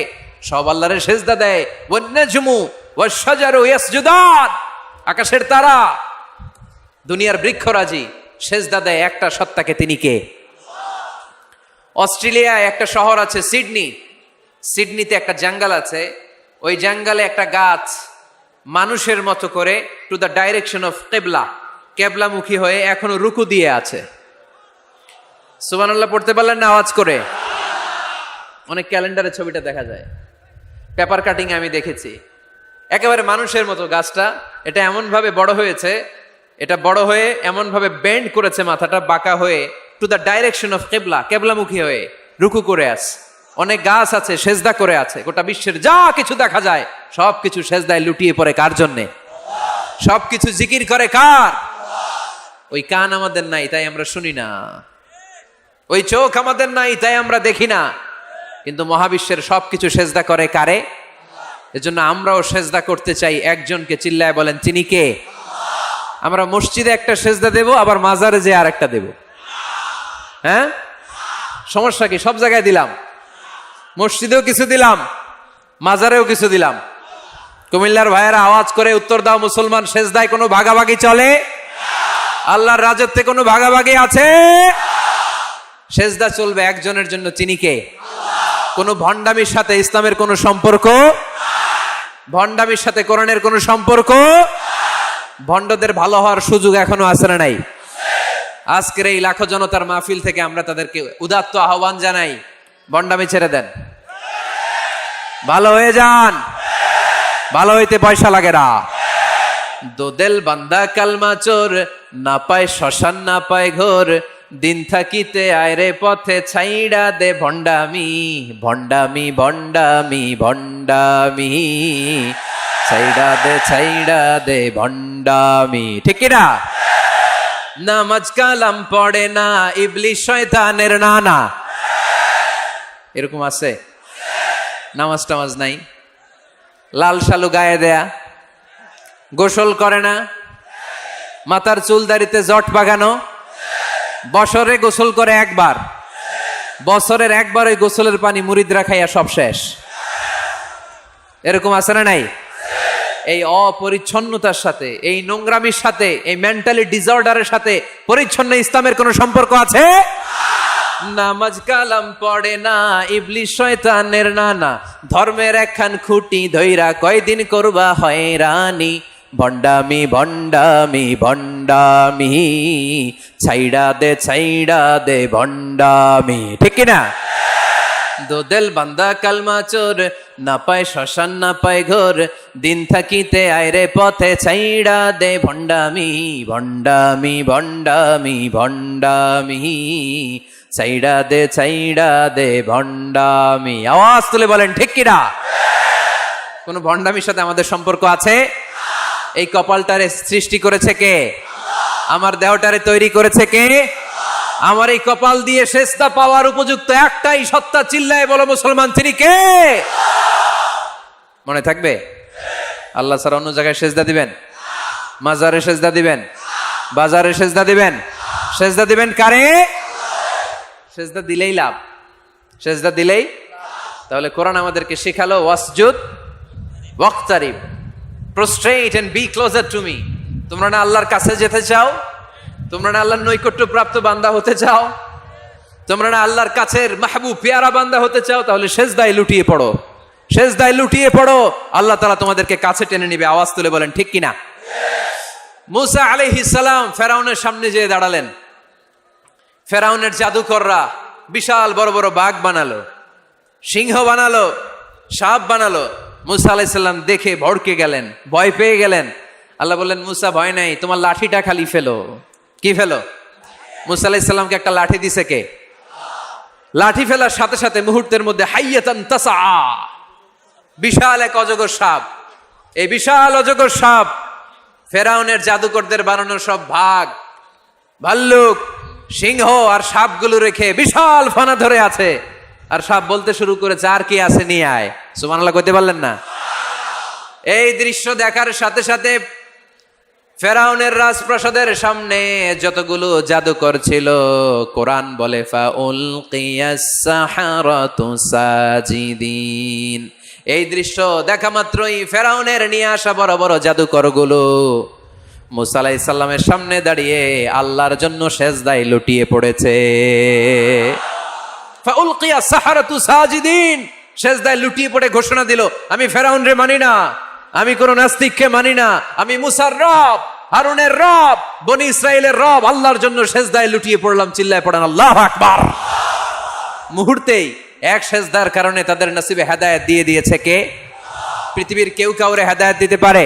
সব আল্লাহর সেজদা দেয়। ওয়ান নাজমু ওয়াশ শাজারু ইয়াসজুদান, আকাশের তারা, দুনিয়ার বৃক্ষরাজি সেজদা দেয় একটা সত্তাকে, তিনি কে? অস্ট্রেলিয়ায় একটা শহর আছে সিডনি, সিডনিতে একটা জঙ্গল আছে, ওই জঙ্গলে একটা গাছ মানুষের মতো করে টু দ্য ডাইরেকশন অফ কিবলা, কেবলামুখী হয়ে এখনো রুকু দিয়ে আছে। সুবহানাল্লাহ পড়তে পারলেন না আওয়াজ করে? অনেক ক্যালেন্ডারে ছবিটা দেখা যায়, পেপার কাটিং আমি দেখেছি। একেবারে মানুষের মতো গাছটা, এটা এমন ভাবে বড় হয়েছে, এটা বড় হয়ে এমন ভাবে বেন্ড করেছে মাথাটা বাঁকা হয়ে টু দ্য ডাইরেকশন অফ কিবলা, কেবলামুখী হয়ে রুকু করে আছে। অনেক গাছ আছে সেজদা করে আছে। গোটা বিশ্বের যা কিছু দেখা যায় সব কিছু সেজদায় লুটিয়ে পড়ে কার জন্যে? সব কিছু জিকির করে কার? ওই কান আমাদের নাই তাই আমরা শুনি না, ওই চোখ আমাদের নাই তাই আমরা দেখি না, কিন্তু মহাবিশ্বের সবকিছু সেজদা করে কারে? এজন্য আমরাও সেজদা করতে চাই একজনকে। চিল্লায় বলেন তিনি কে? আমরা মসজিদে একটা সেজদা দেব, আবার মাজারে যে আর একটা দেব। হ্যাঁ, সমস্যা কি? সব জায়গায় দিলাম, মসজিদেও কিছু দিলাম, মাজারেও কিছু দিলাম। কুমিল্লার ভাইয়েরা আওয়াজ করে উত্তর দাও, মুসলমান সেজদায় কোনো ভাগাভাগি চলে? আল্লাহর রাজত্বে কোনো ভাগাভাগি আছে? সেজদা চলবে একজনের জন্য, তিনি কে? কোন ভণ্ডামির সাথে ইসলামের কোনো সম্পর্ক, ভণ্ডামির সাথে কোরআনের কোনো সম্পর্ক। ভণ্ডদের ভালো হওয়ার সুযোগ এখনো আছে না নাই? আজকের এই লাখো জনতার মাহফিল থেকে আমরা তাদেরকে উদাত্ত আহ্বান জানাই, ভণ্ডামি ছেড়ে দেন, ভালো হয়ে যান। ভালো হইতে পয়সা লাগে না। দোদেল বান্দা কালমা চোর, না পায় শ্মশান না পায় ঘোর, দিন থাকিতে আয়রে পথে ছাইড়া দে ভণ্ডামি, ভণ্ডামি ভণ্ডামি ভণ্ডামি, ছাইড়া দে ভণ্ডামি। ঠিক কিনা? নামাজ কালাম পড়ে না, ইবলিশ শয়তানের নানা। এরকম আছে? নামাজ টামাজ নাই, লাল শালু গায়ে দেয়া, গোসল করে না, মাথার চুল দাড়িতে জট বাগানো, বছরে গোসল করে একবার, বছরের একবার ওই গোসলের পানি মুরিদরা খাইয়া সব শেষ। এরকম আছে না নাই? এই অপরিচ্ছন্নতার সাথে, এই নোংরামির সাথে, এই মেন্টালি ডিসঅর্ডারের সাথে পরিচ্ছন্ন ইসলামের কোনো সম্পর্ক আছে? নামাজ কালাম পড়ে না, ইবলিশ শয়তানের নানা, ধর্মের একখান খুঁটি ধইরা কয়দিন করবা হয়রানি, ভণ্ডামি ভণ্ডামি ভণ্ডামি, ছাইড়া দে ভণ্ডামি। ঠিক কিনা? দোদেল বান্দা কালমা চোর, না পায় শ্মশান না পায় ঘোর, দিন থাকিতে আয়রে পথে ছাইড়া দে ভণ্ডামি, ভণ্ডামি ভণ্ডামি ভণ্ডামি, ছাইড়া দে ভণ্ডামি। আওয়াজ তুলে বলেন ঠিক কিনা? কোন ভণ্ডামির সাথে আমাদের সম্পর্ক আছে? এই কপালটারে সৃষ্টি করেছে কে? আমার দেহটারে তৈরি করেছে কে? আমার এই কপাল দিয়ে সেজদা পাওয়ার উপযুক্ত একটাই সত্তা, চিল্লায় বলো মুসলমান, তিনি কে? মনে থাকবে? আল্লাহ ছাড়া অন্য জায়গায় সেজদা দিবেন? মাজারে সেজদা দিবেন? বাজারে সেজদা দিবেন? সেজদা দিবেন কারে? সেজদা দিলেই লাভ, সেজদা দিলেই। তাহলে কোরআন আমাদেরকে শেখালো ওয়াসজুদ ওয়াক্তারিব, prostrate and be closer to me। তোমরা না আল্লাহর কাছে যেতে চাও? তোমরা না আল্লাহর নৈকট্য প্রাপ্ত বান্দা হতে চাও? তোমরা না আল্লাহর কাছের মাহবুব পেয়ারা বান্দা হতে চাও? তাহলে সেজদায় লুটিয়ে পড়ো, সেজদায় লুটিয়ে পড়ো, আল্লাহ তাআলা তোমাদেরকে কাছে টেনে নিবে। আওয়াজ তুলে বলেন ঠিক কিনা? মুসা আলাইহিস সালাম ফেরাউনের সামনে যেয়ে দাঁড়ালেন। ফেরাউনের জাদুকররা বিশাল বড় বড় বাঘ বানালো, সিংহ বানালো, সাপ বানালো। মুসা আলাইহিস সালাম দেখে ভড়কে গেলেন, ভয় পেয়ে গেলেন। আল্লাহ বললেন মুসা ভয় নাই, তোমার লাঠিটা খালি ফেলো। কি ফেলো? মুসা আলাইহিস সালামকে একটা লাঠি দিছে কে? লাঠি ফেলার সাথে সাথে মুহূর্তের মধ্যে হাইয়াতান তাসা, বিশাল এক অজগর সাপ। এই বিশাল অজগর সাপ ফেরাউনের জাদুকরদের বানানো সব ভাগ, ভাল্লুক, সিংহ আর সাপগুলো রেখে বিশাল ফানা ধরে আছে। আর সাপ বলতে শুরু করেছে, আর কি আছে নিয়ে আয়। সুবহানাল্লাহ কইতে পারলেন না? এই দৃশ্য দেখার সাথে সাথে ফেরাউনের রাজপ্রাসাদের সামনে যতগুলো জাদুকর ছিল, কোরআন বলে ফাউলকিয়াস সাহারাতু সাজিদিন। এই দৃশ্য দেখা মাত্রই ফেরাউনের নিয়ে আসা বড় বড় জাদুকরগুলো মুসা আলাইহিস সালামের সামনে দাঁড়িয়ে আল্লাহর জন্য সেজদায় লুটিয়ে পড়েছে। ফাউলকিয়াস সাহারাতু সাজিদিন, সেজদায় লুটিয়ে পড়ে ঘোষণা দিল, আমি ফেরাউনরে মানি না, আমি কোন নাস্তিককে মানি না, আমি মুসার রব, হারুনের রব, বনি ইসরাইলের রব, আল্লাহর জন্য সেজদায় লুটিয়ে পড়লাম। চিল্লায় পড়েন আল্লাহু আকবার। মুহূর্তেই এক সেজদার কারণে তাদের নসিবে হেদায়েত দিয়ে দিয়েছে কে? পৃথিবীর কেউ কাউরে হেদায়েত দিতে পারে?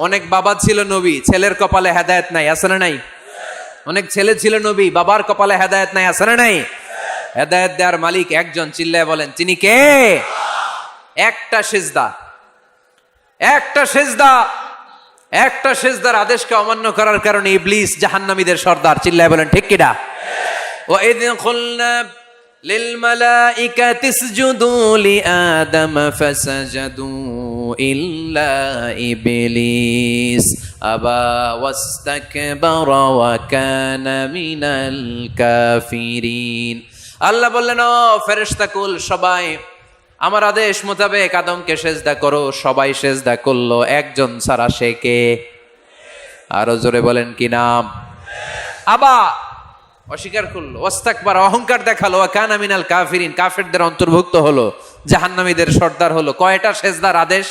অনেক বাবা ছিল নবী, ছেলের কপালে হেদায়েত নাই, আছে না নাই? অনেক ছেলে ছিল নবী, বাবার কপালে হেদায়েত নাই, আছে না নাই? হেদায়েত দেওয়ার মালিক একজন, চিল্লায় বলেন তিনি কে? একটা সিজদা, একটা সিজদা, একটা সিজদার আদেশকে অমান্য করার কারণে ইবলিস জাহান্নামীদের সর্দার। চিল্লায় বলেন ঠিক কিনা? ওয়াইদ কুলনা লিল মালাইকাতি ইসজুদু লিআদম ফাসাজাদু ইল্লা ইবলিস আবা ওয়াস্তাকবারা ওয়া কানা মিনাল কাফিরিন। আল্লাহ বললেন, ও ফেরেশতাকুল সবাই আমার আদেশ মোতাবেক আদমকে সেজদা করো। সবাই সেজদা করলো, একজন ছাড়া, সে কে? আরো জোরে বলেন কি নাম? আবা, অস্বীকার করলো, ওয়াস্তাকবার, অহংকার দেখালো, ওয়া কানা মিনাল কাফিরিন, কাফেরদের অন্তর্ভুক্ত হলো, জাহান্নামীদের সর্দার হলো। কয়টা সেজদার আদেশ?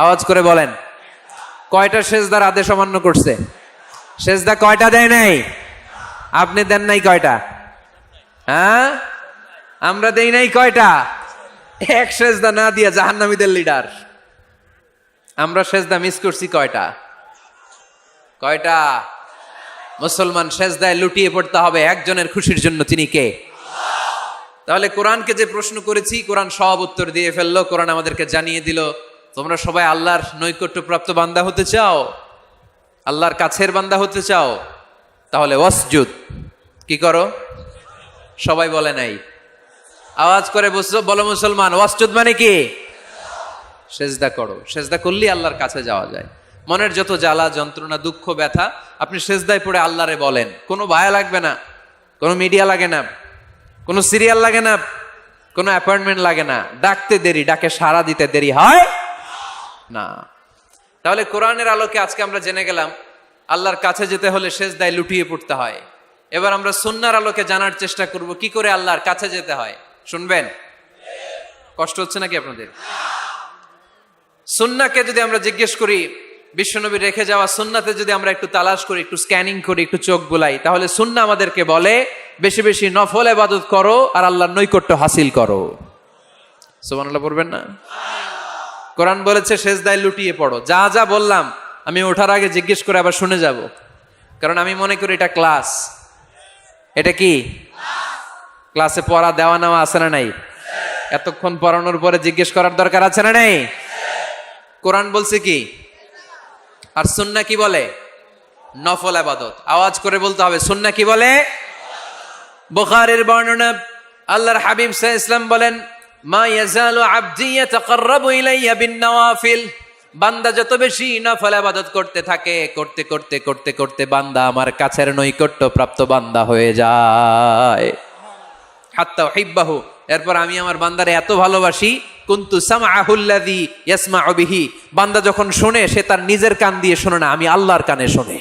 আওয়াজ করে বলেন, কয়টা সেজদার আদেশ অমান্য করছে? সেজদা কয়টা দেয় নাই? আপনি দেন নাই কয়টা? হ্যাঁ, আমরা দেই নাই কয়টা? এক সেজদা না দিয়া জাহান্নামীদের লিডার। আমরা সেজদা মিস করছি কয়টা? কয়টা? মুসলমান সেজদায় লুটিয়ে পড়তে হবে একজনের খুশির জন্য, তিনি কে? তাহলে কোরআনকে যে প্রশ্ন করেছি, কোরআন সব উত্তর দিয়ে ফেললো। কোরআন আমাদেরকে জানিয়ে দিল, তোমরা সবাই আল্লাহর নৈকট্যপ্রাপ্ত বান্দা হতে চাও, আল্লাহর কাছের বান্দা হতে চাও, তাহলে ওয়াসজুদ, কি করো? সবাই বলে নাই, আওয়াজ করে বলো মুসলমান, ওয়াসজুদ মানে কি? সেজদা করো। সেজদা করলেই আল্লাহর কাছে যাওয়া যায়। মনের যত জ্বালা যন্ত্রণা দুঃখ ব্যথা আপনি সেজদায় পড়ে আল্লাহরে বলেন। কোনো ভায়া লাগবে না, কোনো মিডিয়া লাগে না, কোনো সিরিয়াল লাগে না, কোনো অ্যাপয়েন্টমেন্ট লাগে না। ডাকতে দেরি, ডাকে সাড়া দিতে দেরি হয় না। তাহলে কোরআনের আলোকে আজকে আমরা জেনে গেলাম আল্লাহর কাছে যেতে হলে সেজদায় লুটিয়ে পড়তে হয়। এবার আমরা সুন্নাহর আলোকে জানার চেষ্টা করব কি করে আল্লাহর কাছে যেতে হয়। শুনবেন? কষ্ট হচ্ছে নাকি আপনাদের? সুন্নাহকে যদি আমরা জিজ্ঞেস করি, বিশ্বনবী রেখে যাওয়া সুন্নাতে যদি আমরা একটু তালাশ করি, একটু স্ক্যানিং করি, একটু চোখ বুলাই, তাহলে সুন্নাহ আমাদেরকে বলে বেশি বেশি নফল ইবাদত করো আর আল্লাহর নৈকট্য হাসিল করো। সুবহানাল্লাহ পড়বেন না? কোরআন বলেছে সেজদায় লুটিয়ে পড়ো। যা যা বললাম আমি ওঠার আগে জিজ্ঞেস করে আবার শুনে যাব, কারণ আমি মনে করি এটা ক্লাস। এটা কি ক্লাসে পড়া দেওয়া নেওয়া আছে না নাই? এতক্ষণ পড়ানোর পরে জিজ্ঞেস করার দরকার আছে না নাই? কোরআন বলছে কি আর সুন্নাহ কি বলে? নফল ইবাদত। আওয়াজ করে বলতে হবে, সুন্নাহ কি বলে? বুখারীর বর্ণনা, আল্লাহর হাবিব সাল্লাল্লাহু আলাইহি ওয়াসাল্লাম বলেন, মা ইয়াজালু আবদি ইয়াতাকাররাবু ইলাইয়া বিন-নওয়াফিল, বান্দা যত বেশি নফল ইবাদত করতে থাকে, করতে করতে করতে করতে বান্দা আমার কাছের নৈকট্য প্রাপ্ত বান্দা হয়ে যায়। হাত্তা উহিব্বাহু, এরপর আমি আমার বান্দারে এত ভালোবাসি, কুনতু সামআহুল্লাযী ইয়াসমাউ বিহি, বান্দা যখন শুনে সে তার নিজের কান দিয়ে শোনে না, আমি আল্লাহর কানে শোনে।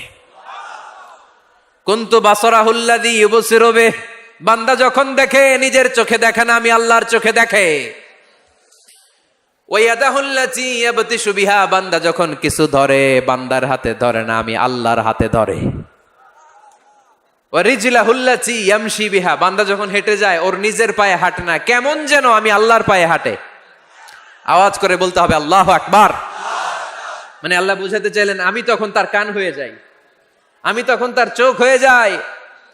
কুনতু বাসারাহুল্লাযী ইউবসিরু বিহি, বান্দা যখন দেখে নিজের চোখে দেখে না, আমি আল্লাহর চোখে দেখে। ওয়ায়াদাহুল্লাতী ইয়াবতিশু বিহা, বান্দা যখন কিছু ধরে বান্দার হাতে ধরে না, আমি আল্লাহর হাতে ধরে। ওয়ারিজলাহুল্লাতী ইয়ামশি বিহা, বান্দা যখন হেঁটে যায় ওর নিজের পায়ে হাঁটে না, কেমন যেন আমি আল্লাহর পায়ে হাঁটে। আওয়াজ করে বলতে হবে আল্লাহু আকবার। মানে আল্লাহ বুঝাতে চাইলেন আমি তখন তার কান হয়ে যাই, আমি তখন তার চোখ হয়ে যাই,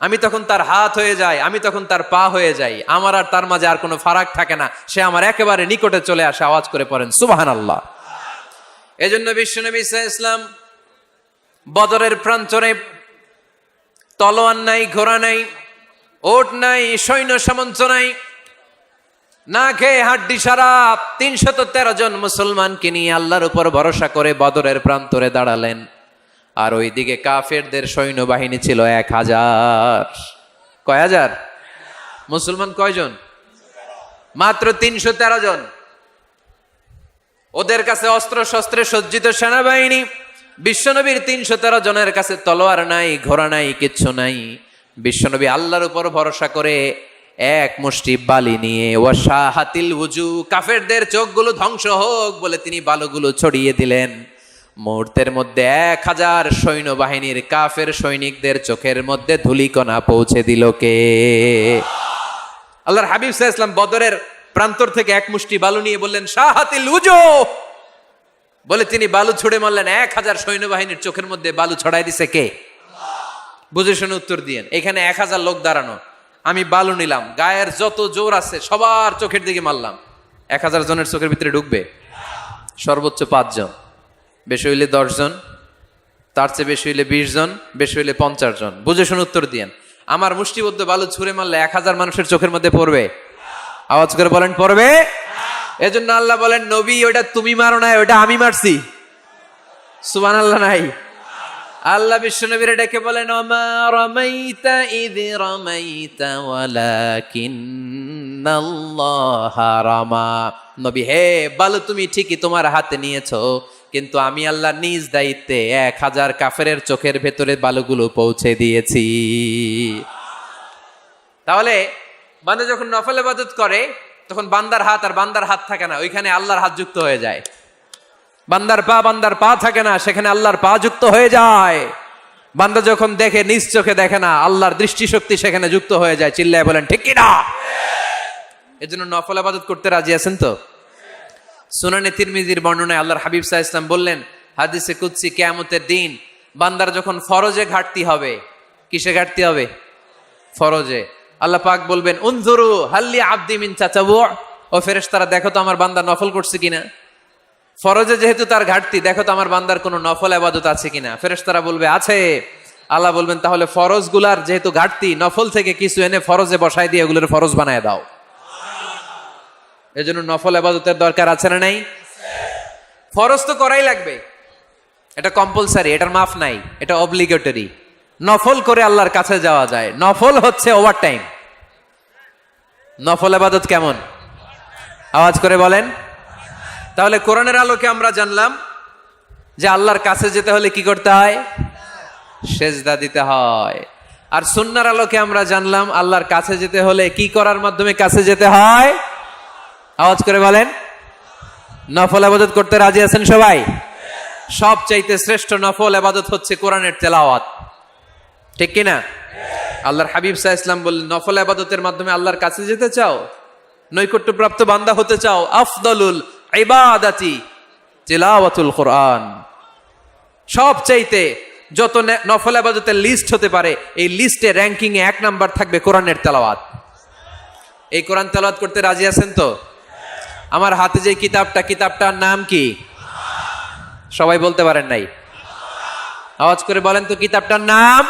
আমি তখন তার হাত হয়ে যাই, আমি তখন তার পা হয়ে যাই, আমার আর তার মাঝে আর কোনো ফারাক থাকে না, সে আমার একেবারে নিকটে চলে আসে। আওয়াজ করে পড়েন সুবহানাল্লাহ। এজন্য বিশ্বনবী সাল্লাল্লাহু আলাইহি ওয়াসাল্লাম বদরের প্রান্তরে তলোয়ার নাই, ঘোড়া নাই, ওট নাই, সৈন্য সামন্ত নাই, না খেয়ে হাড্ডি সারা ৩১৩ জন মুসলমানকে নিয়ে আল্লাহর উপর ভরসা করে বদরের প্রান্তরে দাঁড়ালেন। আর ওইদিকে কাফেরদের সৈন্যবাহিনী ছিল ১,০০০। কয় হাজার? মুসলমান কয়জন? মাত্র ৩১৩ জন। ওদের কাছে অস্ত্র শস্ত্রে সজ্জিত সেনাবাহিনী, বিশ্বনবীর ৩১৩ জনের কাছে তলোয়ার নাই, ঘোড়া নাই, কিচ্ছু নাই। বিশ্বনবী আল্লাহর উপর ভরসা করে এক মুষ্টি বালি নিয়ে ওয়াশাহাতিল ওযু, কাফেরদের চোখগুলো ধ্বংস হোক বলে তিনি বালুগুলো ছড়িয়ে দিলেন। মুহূর্তের মধ্যে ১,০০০ সৈন্যবাহিনীর কাফের সৈনিকদের চোখের মধ্যে ধূলিকণা পৌঁছে দিল কে? আল্লাহর হাবিব সাল্লাল্লাহু আলাইহি ওয়াসাল্লাম বদরের প্রান্তর থেকে এক মুষ্টি বালু নিয়ে বললেন শাহাতিল ওযু, বলে তিনি বালু ছুড়ে মারলেন। ১,০০০ সৈন্যবাহিনীর চোখের মধ্যে বালু ছড়াই দিছে কে? বুঝে শুনে উত্তর দিয়েন। এখানে ১,০০০ লোক দাঁড়ানো, আমি বালু নিলাম, গায়ের যত জোর আছে সবার চোখের দিকে মারলাম। ১,০০০ জনের চোখের ভিতরে ঢুকবে? সর্বোচ্চ ৫ জন, বেশি হইলে ১০ জন, তার চেয়ে বেশি হইলে ২০ জন, বেশি হইলে ৫০ জন। বুঝে শুনে উত্তর দিয়েন। আমার মুষ্টিবদ্ধ বালু ছুঁড়ে মারলে ১,০০০ মানুষের চোখের মধ্যে পড়বে? আওয়াজ করে বলেন পড়বে। এজন্য আল্লাহ বলেন নবী ওটা তুমি মারো নাই, ওটা আমি মারছি। সুবহানাল্লাহ নাই? আল্লাহ বিশ্বনবীর ডেকে বলেন ওমা রামাইতা ইয রামাইতা ওয়ালাকিন্নাল্লাহা রামা। নবী হে, বালু তুমি ঠিকই তোমার হাতে নিয়েছো, কিন্তু আমি আল্লাহ নিজ দায়িত্বে ১,০০০ কাফেরের চোখের ভেতরে বালুগুলো পৌঁছে দিয়েছি। তাহলে বান্দা যখন নফল ইবাদত করে তখন বান্দার হাত আর বান্দার হাত থাকে না, ওইখানে আল্লাহর হাত যুক্ত হয়ে যায়। বান্দার পা থাকে না, সেখানে আল্লাহর পা যুক্ত হয়ে যায়। বান্দা যখন দেখে নিজ চোখে দেখে না, আল্লাহর দৃষ্টিশক্তি সেখানে যুক্ত হয়ে যায়। চিল্লায় বলেন ঠিক কি না? এজন্য নফল ইবাদত করতে রাজি আছেন তো? সুনানে তিরমিজির বর্ণনায় আল্লাহর হাবিব সাল্লাল্লাহু আলাইহি ওয়াসাল্লাম বললেন হাদিসে কুদসি, কিয়ামতের দিন বান্দার যখন ফরজে ঘাটতি হবে, কিসে ঘাটতি হবে? ফরজে। আল্লাহ পাক বলবেন উনজুরু হাল্লি আবদি মিন তাতাবু, ও ফেরেশতারা দেখো তো আমার বান্দা নফল করছে কিনা। ফরজে যেহেতু তার ঘাটতি, দেখো তো আমার বান্দার কোনো নফল ইবাদত আছে কিনা। ফেরেশতারা বলবে আছে। আল্লাহ বলবেন তাহলে ফরজগুলার যেহেতু ঘাটতি, নফল থেকে কিছু এনে ফরজে বসায় দিয়ে এগুলোর ফরজ বানায় দাও। এজন্য নফল ইবাদতের দরকার আছে না নাই? ফরজ তো করাই লাগবে, এটা কম্পালসারি, এটার মাফ নাই, এটা অব্লিগেটরি। নফল করে আল্লাহর কাছে যাওয়া যায়, নফল হচ্ছে ওভার টাইম। নফল ইবাদত কেমন? আওয়াজ করে বলেন। তাহলে কোরআনের আলোকে আমরা জানলাম যে আল্লাহর কাছে যেতে হলে কি করতে হয়? সেজদা দিতে হয়। আর সুন্নাহর আলোকে আমরা জানলাম আল্লাহর কাছে যেতে হলে কি করার মাধ্যমে কাছে যেতে হয়? আওয়াজ করে বলেন। নফল ইবাদত করতে রাজি আছেন সবাই? সবচাইতে শ্রেষ্ঠ নফল ইবাদত হচ্ছে কোরআনের তেলাওয়াত, ঠিক কি না? আল্লাহর হাবিব সাল্লাল্লাহু আলাইহি ওয়াসাল্লাম বললেন নফল ইবাদতের মাধ্যমে আল্লাহর কাছে যেতে চাও, নৈকট্যপ্রাপ্ত বান্দা হতে চাও, আফদলুল ইবাদাতি তিলাওয়াতুল কোরআন। সবচাইতে যত নফল ইবাদতের লিস্ট হতে পারে, এই লিস্টে র্যাঙ্কিং এ ১ নাম্বার থাকবে কোরআনের তেলাওয়াত। এই কোরআন তেলাওয়াত করতে রাজি আছেন তো? আমার হাতে যে কিতাবটার নাম কি? সবাই বলতে পারেন নাই? আওয়াজ করে বলেন তো কিতাবটার নাম।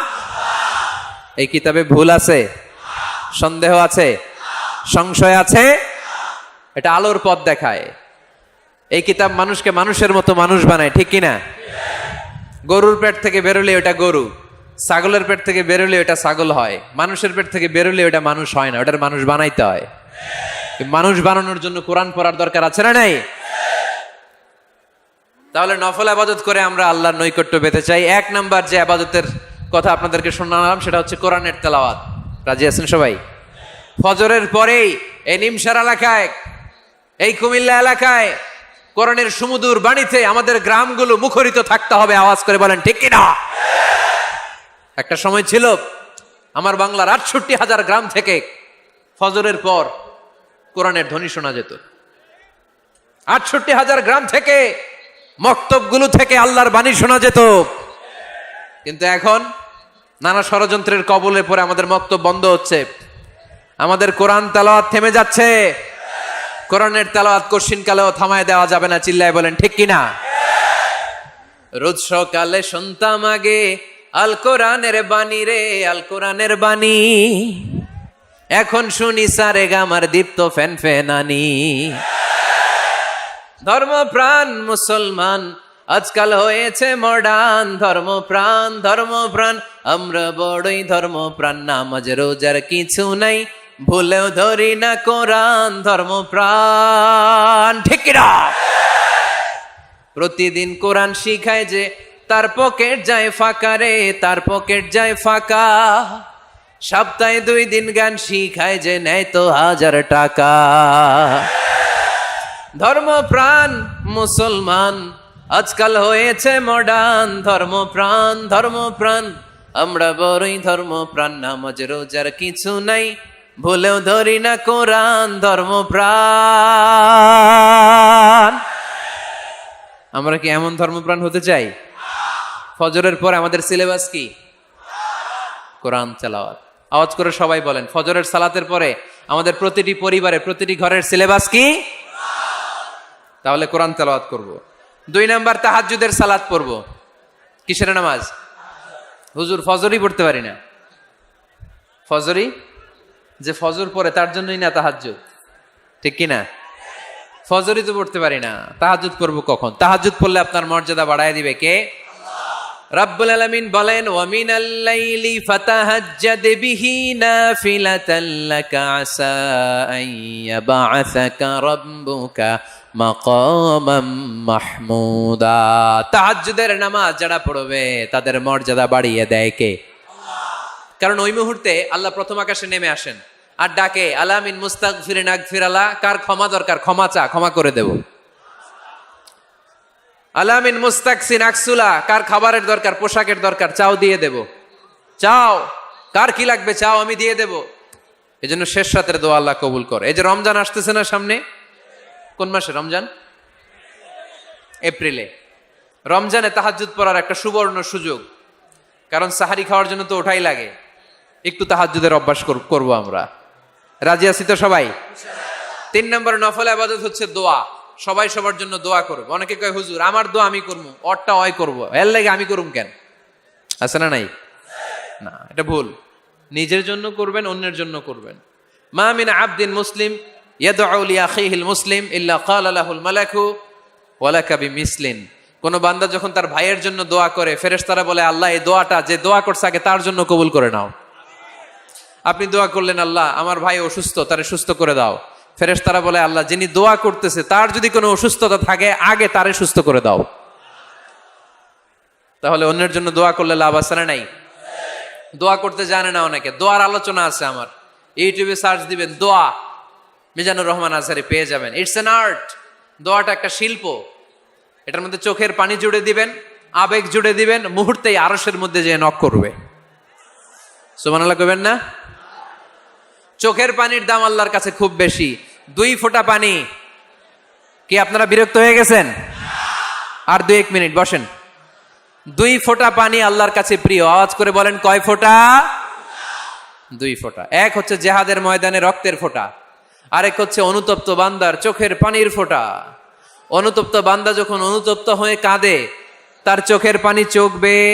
এই কিতাবে ভুল আছে? সন্দেহ আছে? সংশয় আছে? এটা আলোর পথ দেখায়। এই কিতাব মানুষকে মানুষের মতো মানুষ বানায়, ঠিক কিনা? গরুর পেট থেকে বেরোলে ওটা গরু, ছাগলের পেট থেকে বেরোলে ওটা ছাগল হয়, মানুষের পেট থেকে বেরোলে ওটা মানুষ হয় না, ওটার মানুষ বানাইতে হয়। মানুষ বানানোর জন্য কোরআন পড়ার দরকার আছে না নাই? তাহলে নফল ইবাদত করে আমরা আল্লাহর নৈকট্য পেতে চাই। ১ নাম্বার যে ইবাদতের কথা আপনাদেরকে শোনালাম সেটা হচ্ছে কোরআনের তেলাওয়াত। রাজি আছেন সবাই? ফজরের পরেই এই নিমসার এলাকায়, এই কুমিল্লা এলাকায় কোরআনের সুমধুর বাণীতে আমাদের গ্রামগুলো মুখরিত থাকতে হবে। আওয়াজ করে বলেন ঠিক কিনা? একটা সময় ছিল আমার বাংলার ৬৮,০০০ গ্রাম থেকে ফজরের পর কোরআনের ধ্বনি শোনা যেত। ৬৮,০০০ গ্রাম থেকে মক্তবগুলো থেকে আল্লাহর বাণী শোনা যেত। কিন্তু এখন নানা ষড়যন্ত্রের কবলে পড়ে আমাদের মক্তব বন্ধ হচ্ছে, আমাদের কোরআন তেলাওয়াত থেমে যাচ্ছে। কোরআনের তেলাওয়াত কশিন কালেও থামায় দেওয়া যাবে না, চিল্লায় বলেন ঠিক কিনা? রোজ সকালে শুনতাম আগে আল কোরআনের বাণী রে, আল কোরআনের বাণী, এখন শুনি সারে গামার দীপ্ত ফ্যান ফেনানি। ধর্মপ্রাণ মুসলমান আজকাল হয়েছে মডার্ন, ধর্মপ্রাণ ধর্মপ্রাণ আমরা বড়ই ধর্মপ্রাণ, নামাজ রোজার কিছু নাই, ভুলেও ধরি না কোরআন, ধর্মপ্রাণ ঠিক কিনা? প্রতিদিন কোরআন শিখায় যে তার পকেট যায় ফাঁকা রে, তার পকেট যায় ফাঁকা, সপ্তাহে 2 দিন গান শিখায় যে নেয় তো 1000 টাকা। ধর্মপ্রাণ মুসলমান আজকাল হয়েছে মডার্ন, ধর্মপ্রাণ ধর্মপ্রাণ আমরা বড়ই ধর্মপ্রাণ, নামাজ রোজার কিছু নাই, ভুলেও ধরি না কোরআন, ধর্মপ্রাণ। আমরা কি এমন ধর্মপ্রাণ হতে চাই? ফজরের পর আমাদের সিলেবাস কি? কোরআন তেলাওয়াত। আওয়াজ করে সবাই বলেন, ফজরের সালাতের পরে আমাদের প্রতিটি পরিবারে প্রতিটি ঘরের সিলেবাস কি? তাহলে কোরআন তেলাওয়াত করব। 2 নাম্বার তাহাজ্জুদের সালাত পড়ব। কিসের নামাজ? হুজুর ফজরই পড়তে পারি না। ফজরই যে ফজর পড়ে তার জন্যই না তাহাজ্জুদ, ঠিক কিনা? ফজরই তো পড়তে পারি না, তাহাজ্জুদ পড়ব কখন? তাহাজ্জুদ পড়লে আপনার মর্যাদা বাড়ায় দিবে কে? রাব্বুল আলামিন বলেন, ওয়া মিনাল লাইলি ফাতাহাজ্জাদ বিহি নাফিলাতান লাকা আসা আন ইয়াবআসাকা রাব্বুকা মাকামাম মাহমুদা। তাহাজ্জুদের নামাজ যারা পড়বে তাদের মর্যাদা বাড়িয়ে দেয় কে? কারণ ওই মুহূর্তে আল্লাহ প্রথম আকাশে নেমে আসেন আর ডাকে, আলা মিন মুস্তাগফিরিন আগফিরালা, কার ক্ষমা দরকার ক্ষমা চা, ক্ষমা করে দেব। আলা মিন মুস্তাকসিন আকসুলা, কার খাবারের দরকার পোশাকের দরকার চাও দিয়ে দেব। চাও, কার কি লাগবে চাও আমি দিয়ে দেব। এজন্য শেষ রাতের দোয়া আল্লাহ কবুল করে। এই যে রমজান আসতেছে না সামনে, কোন মাসে রমজান? এপ্রিলে। রমজানে তাহাজ্জুদ পড়ার একটা সুবর্ণ সুযোগ, কারণ সাহারি খাওয়ার জন্য তো ওঠাই লাগে। একটু তাহাজ্জুদের অভ্যাস করব আমরা, রাজি আছি তো সবাই? 3 নম্বর নফল ইবাদত হচ্ছে দোয়া। সবাই সবার জন্য দোয়া করবে। অনেকে কয় হুজুর আমার দোয়া আমি করবো, অরটা ওই করবো, এর লাগে আমি করুম কেন? আছে না নাই? না, এটা ভুল। নিজের জন্য করবেন, অন্যের জন্য করবেন। মা মিন আবদিন মুসলিম ইয়াদউ লি আখিহিল মুসলিম ইল্লা ক্বালা লাহুল মালাকু ওয়া লাকা বিমিসলিন। কোন বান্দা যখন তার ভাইয়ের জন্য দোয়া করে, ফেরেশতারা বলে আল্লাহ এই দোয়াটা যে দোয়া করছে আগে তার জন্য কবুল করে নাও। আপনি দোয়া করলেন আল্লাহ আমার ভাই অসুস্থ, তারে সুস্থ করে দাও। ফেরেশতারা বলে আল্লাহ যিনি দোয়া করতেছে তার যদি কোনো অসুস্থতা থাকে আগে তারে সুস্থ করে দাও। তাহলে অন্যের জন্য দোয়া করলে লাভ আছে না নাই? দোয়া করতে জানে না অনেকে, দোয়ার আলোচনা আছে আমার, ইউটিউবে সার্চ দিবেন দোয়া, মিজানুর রহমান আজহারি পেয়ে যাবেন। It's an art. দোয়াটা একটা শিল্প। এটার মধ্যে চোখের পানি জুড়ে দিবেন, আবেগ জুড়ে দিবেন, মুহূর্তেই আরশের মধ্যে যে নক করবে। সুবহানাল্লাহ কইবেন না? চোখের পানির দাম আল্লাহর কাছে খুব বেশি। 2 ফোঁটা পানি। কি আপনারা বিরক্ত হয়ে গেছেন? আর 2-1 মিনিট বসেন। 2 ফোঁটা পানি আল্লাহর কাছে প্রিয়। আওয়াজ করে বলেন কয় ফোঁটা? 2 ফোঁটা। এক হচ্ছে জিহাদের ময়দানে রক্তের ফোঁটা, আরেক হচ্ছে অনুতপ্ত বান্দার চোখের পানির ফোঁটা। অনুতপ্ত বান্দা যখন অনুতপ্ত হয়ে কাঁদে, তার চোখের পানি চোখ বেয়ে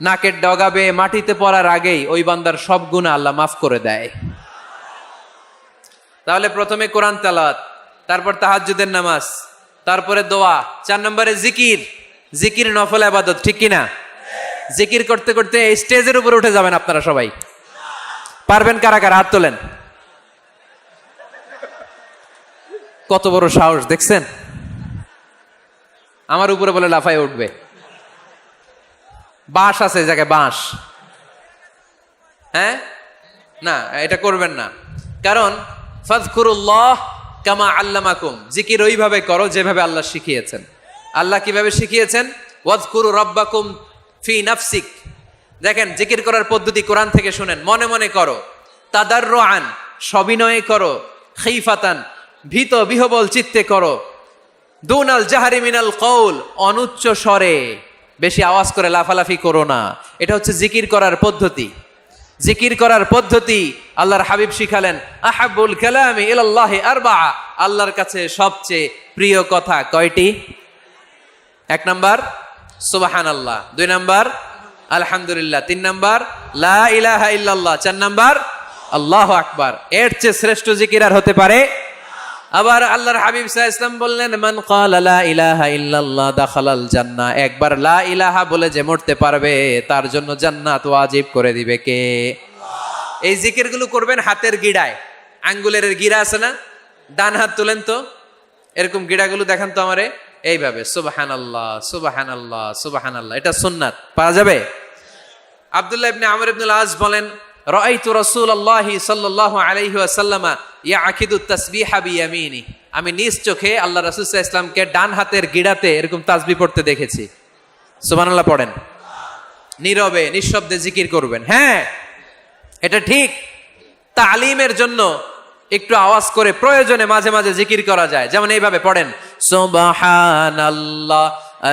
নাকের ডগাবে মাটিতে পড়ার আগেই ওই বান্দার সব গুনাহ আল্লাহ মাফ করে দেয়। তাহলে প্রথমে কোরআন তেলাওয়াত, তারপর তাহাজ্জুদের নামাজ, তারপরে দোয়া, 4 নম্বরে জিকির। জিকির নফল ইবাদত, ঠিক কিনা? জিকির করতে করতে এই স্টেজের উপরে উঠে যাবেন আপনারা সবাই। পারবেন কারা কারা? হাত তোলেন। কত বড় সাহস দেখছেন? আমার উপরে বলে লাফায় উঠবে। বাঁশ আছে এই জায়গায়, বাঁশ। হ্যাঁ, না এটা করবেন না। কারণ ফাযকুরুল্লাহ কামা আল্লামাকুম, জিকির ওইভাবে করো যেভাবে আল্লাহ শিখিয়েছেন। আল্লাহ কিভাবে শিখিয়েছেন? ওয়াযকুরু রাব্বাকুম ফি নাফসিক। দেখেন জিকির করার পদ্ধতি কোরআন থেকে শুনেন। মনে মনে করো, তাদাররুআন সবিনয়ে করো, খিফাতান ভীত বিহবল চিত্তে করো, দুনাল জাহারি মিনাল কওল, অনুচ্চ স্বরে, বেশি আওয়াজ করে লাফালাফি করো না। এটা হচ্ছে জিকির করার পদ্ধতি। জিকির করার পদ্ধতি আল্লাহর হাবিব শিখালেন, আহাব্বুল কালামি ইলাল্লাহি আরবা, আল্লাহর কাছে সবচেয়ে প্রিয় কথা কয়টি? 1 নাম্বার সুবহানাল্লাহ, 2 নাম্বার আলহামদুলিল্লাহ, 3 নাম্বার লা ইলাহা ইল্লাল্লাহ, 4 নাম্বার আল্লাহু আকবার। এর চেয়ে শ্রেষ্ঠ জিকির আর হতে পারে? আবার আল্লাহর হাবিব সাল্লাল্লাহু আলাইহি ওয়াসাল্লাম বললেন, মান ক্বালা লা ইলাহা ইল্লাল্লাহ দাখালাল জান্নাহ, একবার লা ইলাহা বলে যে মরতে পারবে তার জন্য জান্নাত ওয়াজিব করে দিবে কে? আল্লাহ। এই জিকিরগুলো করবেন হাতের গিড়ায়, আঙ্গুলের গিড়া আছে না, ডান হাত তুলেন তো, এরকম গিড়াগুলো দেখান তো আমারে, এইভাবে সুবহানাল্লাহ সুবহানাল্লাহ সুবহানাল্লাহ, এটা সুন্নাত, পাওয়া যাবে? আব্দুল্লাহ ইবনে আমর ইবনুল আস বলেন, রাআইতু রাসূলুল্লাহি সাল্লাল্লাহু আলাইহি ওয়াসাল্লাম ইয়াকিদু তাসবিহা বিয়ামিনি, আমি নিজ চোখে আল্লাহ রাসূল সাল্লাল্লাহু আলাইহি ওয়াসাল্লামকে ডান হাতের গিড়াতে এরকম তাসবিহ পড়তে দেখেছি। সুবহানাল্লাহ পড়েন, নীরবে নিঃশব্দে জিকির করবেন। হ্যাঁ, এটা ঠিক। তালিমের জন্য একটু আওয়াজ করে প্রয়োজনে মাঝে মাঝে জিকির করা যায়, যেমন এইভাবে পড়েন, সুবহানাল্লাহ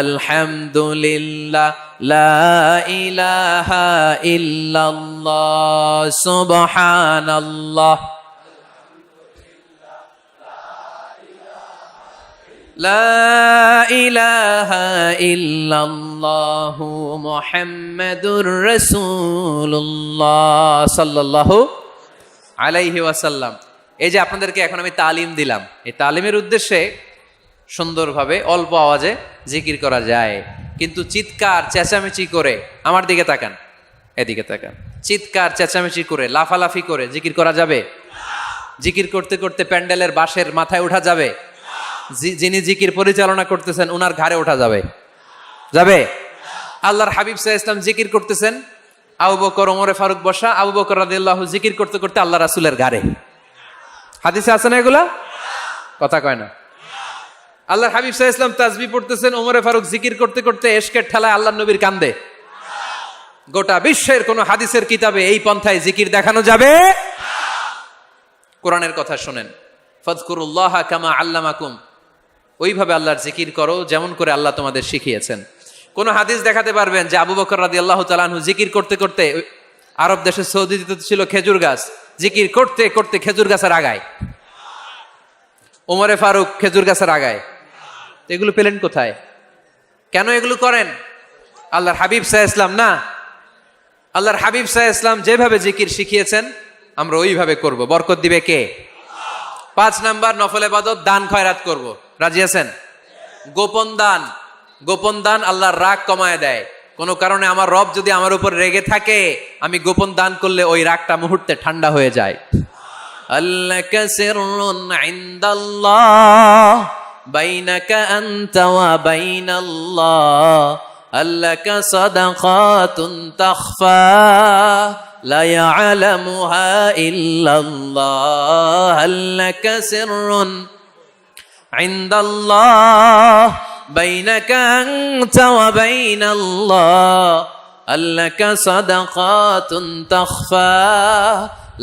আলহামদুলিল্লাহ লা ইলাহা ইল্লাল্লাহ সুবহানাল্লাহ লা ইলাহা ইল্লাল্লাহ মুহাম্মাদুর রাসূলুল্লাহ সাল্লাল্লাহু আলাইহি ওয়াসাল্লাম। এই যে আপনাদেরকে এখন আমি তালিম দিলাম, এই তালিমের উদ্দেশ্যে সুন্দরভাবে অল্প আওয়াজে জিকির করা যায়, কিন্তু চিৎকার চেঁচামেচি করে, আমার দিকে তাকান, এদিকে তাকান, চিৎকার চেঁচামেচি করে লাফালাফি করে জিকির করা যাবে? জিকির করতে করতে প্যান্ডেলের বাঁশের মাথায় ওঠা যাবে? যিনি জিকির পরিচালনা করতেছেন উনার ঘাড়ে ওঠা যাবে? যাবে? আল্লাহর হাবিব সাল্লাল্লাহু আলাইহি ওয়াসাল্লাম জিকির করতেছেন, আবু বকর ওমরে ফারুক বসা, আবু বকর রাদিয়াল্লাহু জিকির করতে করতে আল্লাহ রাসূলের ঘাড়ে। হাদিসে আছে না এগুলা? কথা কয় না। আল্লাহর হাবিব সাল্লাল্লাহু আলাইহি ওয়াসাল্লাম তাসবিহ পড়তেছেন, ওমরে ফারুক জিকির করতে করতে এশকের ঠেলায় আল্লাহর নবীর কান্দে। গোটা বিশ্বের কোন হাদিসের কিতাবে এই পন্থায় জিকির দেখানো যাবে? কোরআনের কথা শুনেন, ফাযকুরুল্লাহা কামা আল্লামাকুম, ওইভাবে আল্লাহর জিকির করো যেমন করে আল্লাহ তোমাদের শিখিয়েছেন। কোন হাদিস দেখাতে পারবেন যে আবু বকর রাদিয়াল্লাহু তাআলা আনহু জিকির করতে করতে, আরব দেশে সৌদিতে ছিল খেজুর গাছ, জিকির করতে করতে খেজুর গাছের আগায়, ওমরে ফারুক খেজুর গাছের আগায়, এগুলো পেলেন কোথায়? কেন এগুলো করেন? আল্লাহর হাবিব সাল্লাল্লাহু আলাইহি ওয়াসাল্লাম না, আল্লাহর হাবিব সাল্লাল্লাহু আলাইহি ওয়াসাল্লাম যেভাবে জিকির শিখিয়েছেন আমরা ওইভাবে করব। বরকত দিবে কে? 5 নাম্বার নফল ইবাদত, দান খয়রাত করব। রাজি আছেন? গোপন দান, গোপন দান আল্লাহর রাগ কমায় দেয়। কোন কারণে আমার রব যদি আমার উপর রেগে থাকে, আমি গোপন দান করলে ওই রাগটা মুহূর্তে ঠান্ডা হয়ে যায়। আল্লাকা সিররুন ইনদাল্লাহ বাইনাকা আনতা ওয়া বাইনাল্লাহ, আল্লাকা সাদাকাতুন তাখফা লা ইয়ালামুহা ইল্লাল্লাহ, আল্লাকা সিররুন ইনদাল্লাহ বাইনাকা আনতা ওয়া বাইনাল্লাহ, আল্লাকা সাদাকাতুন তাখফা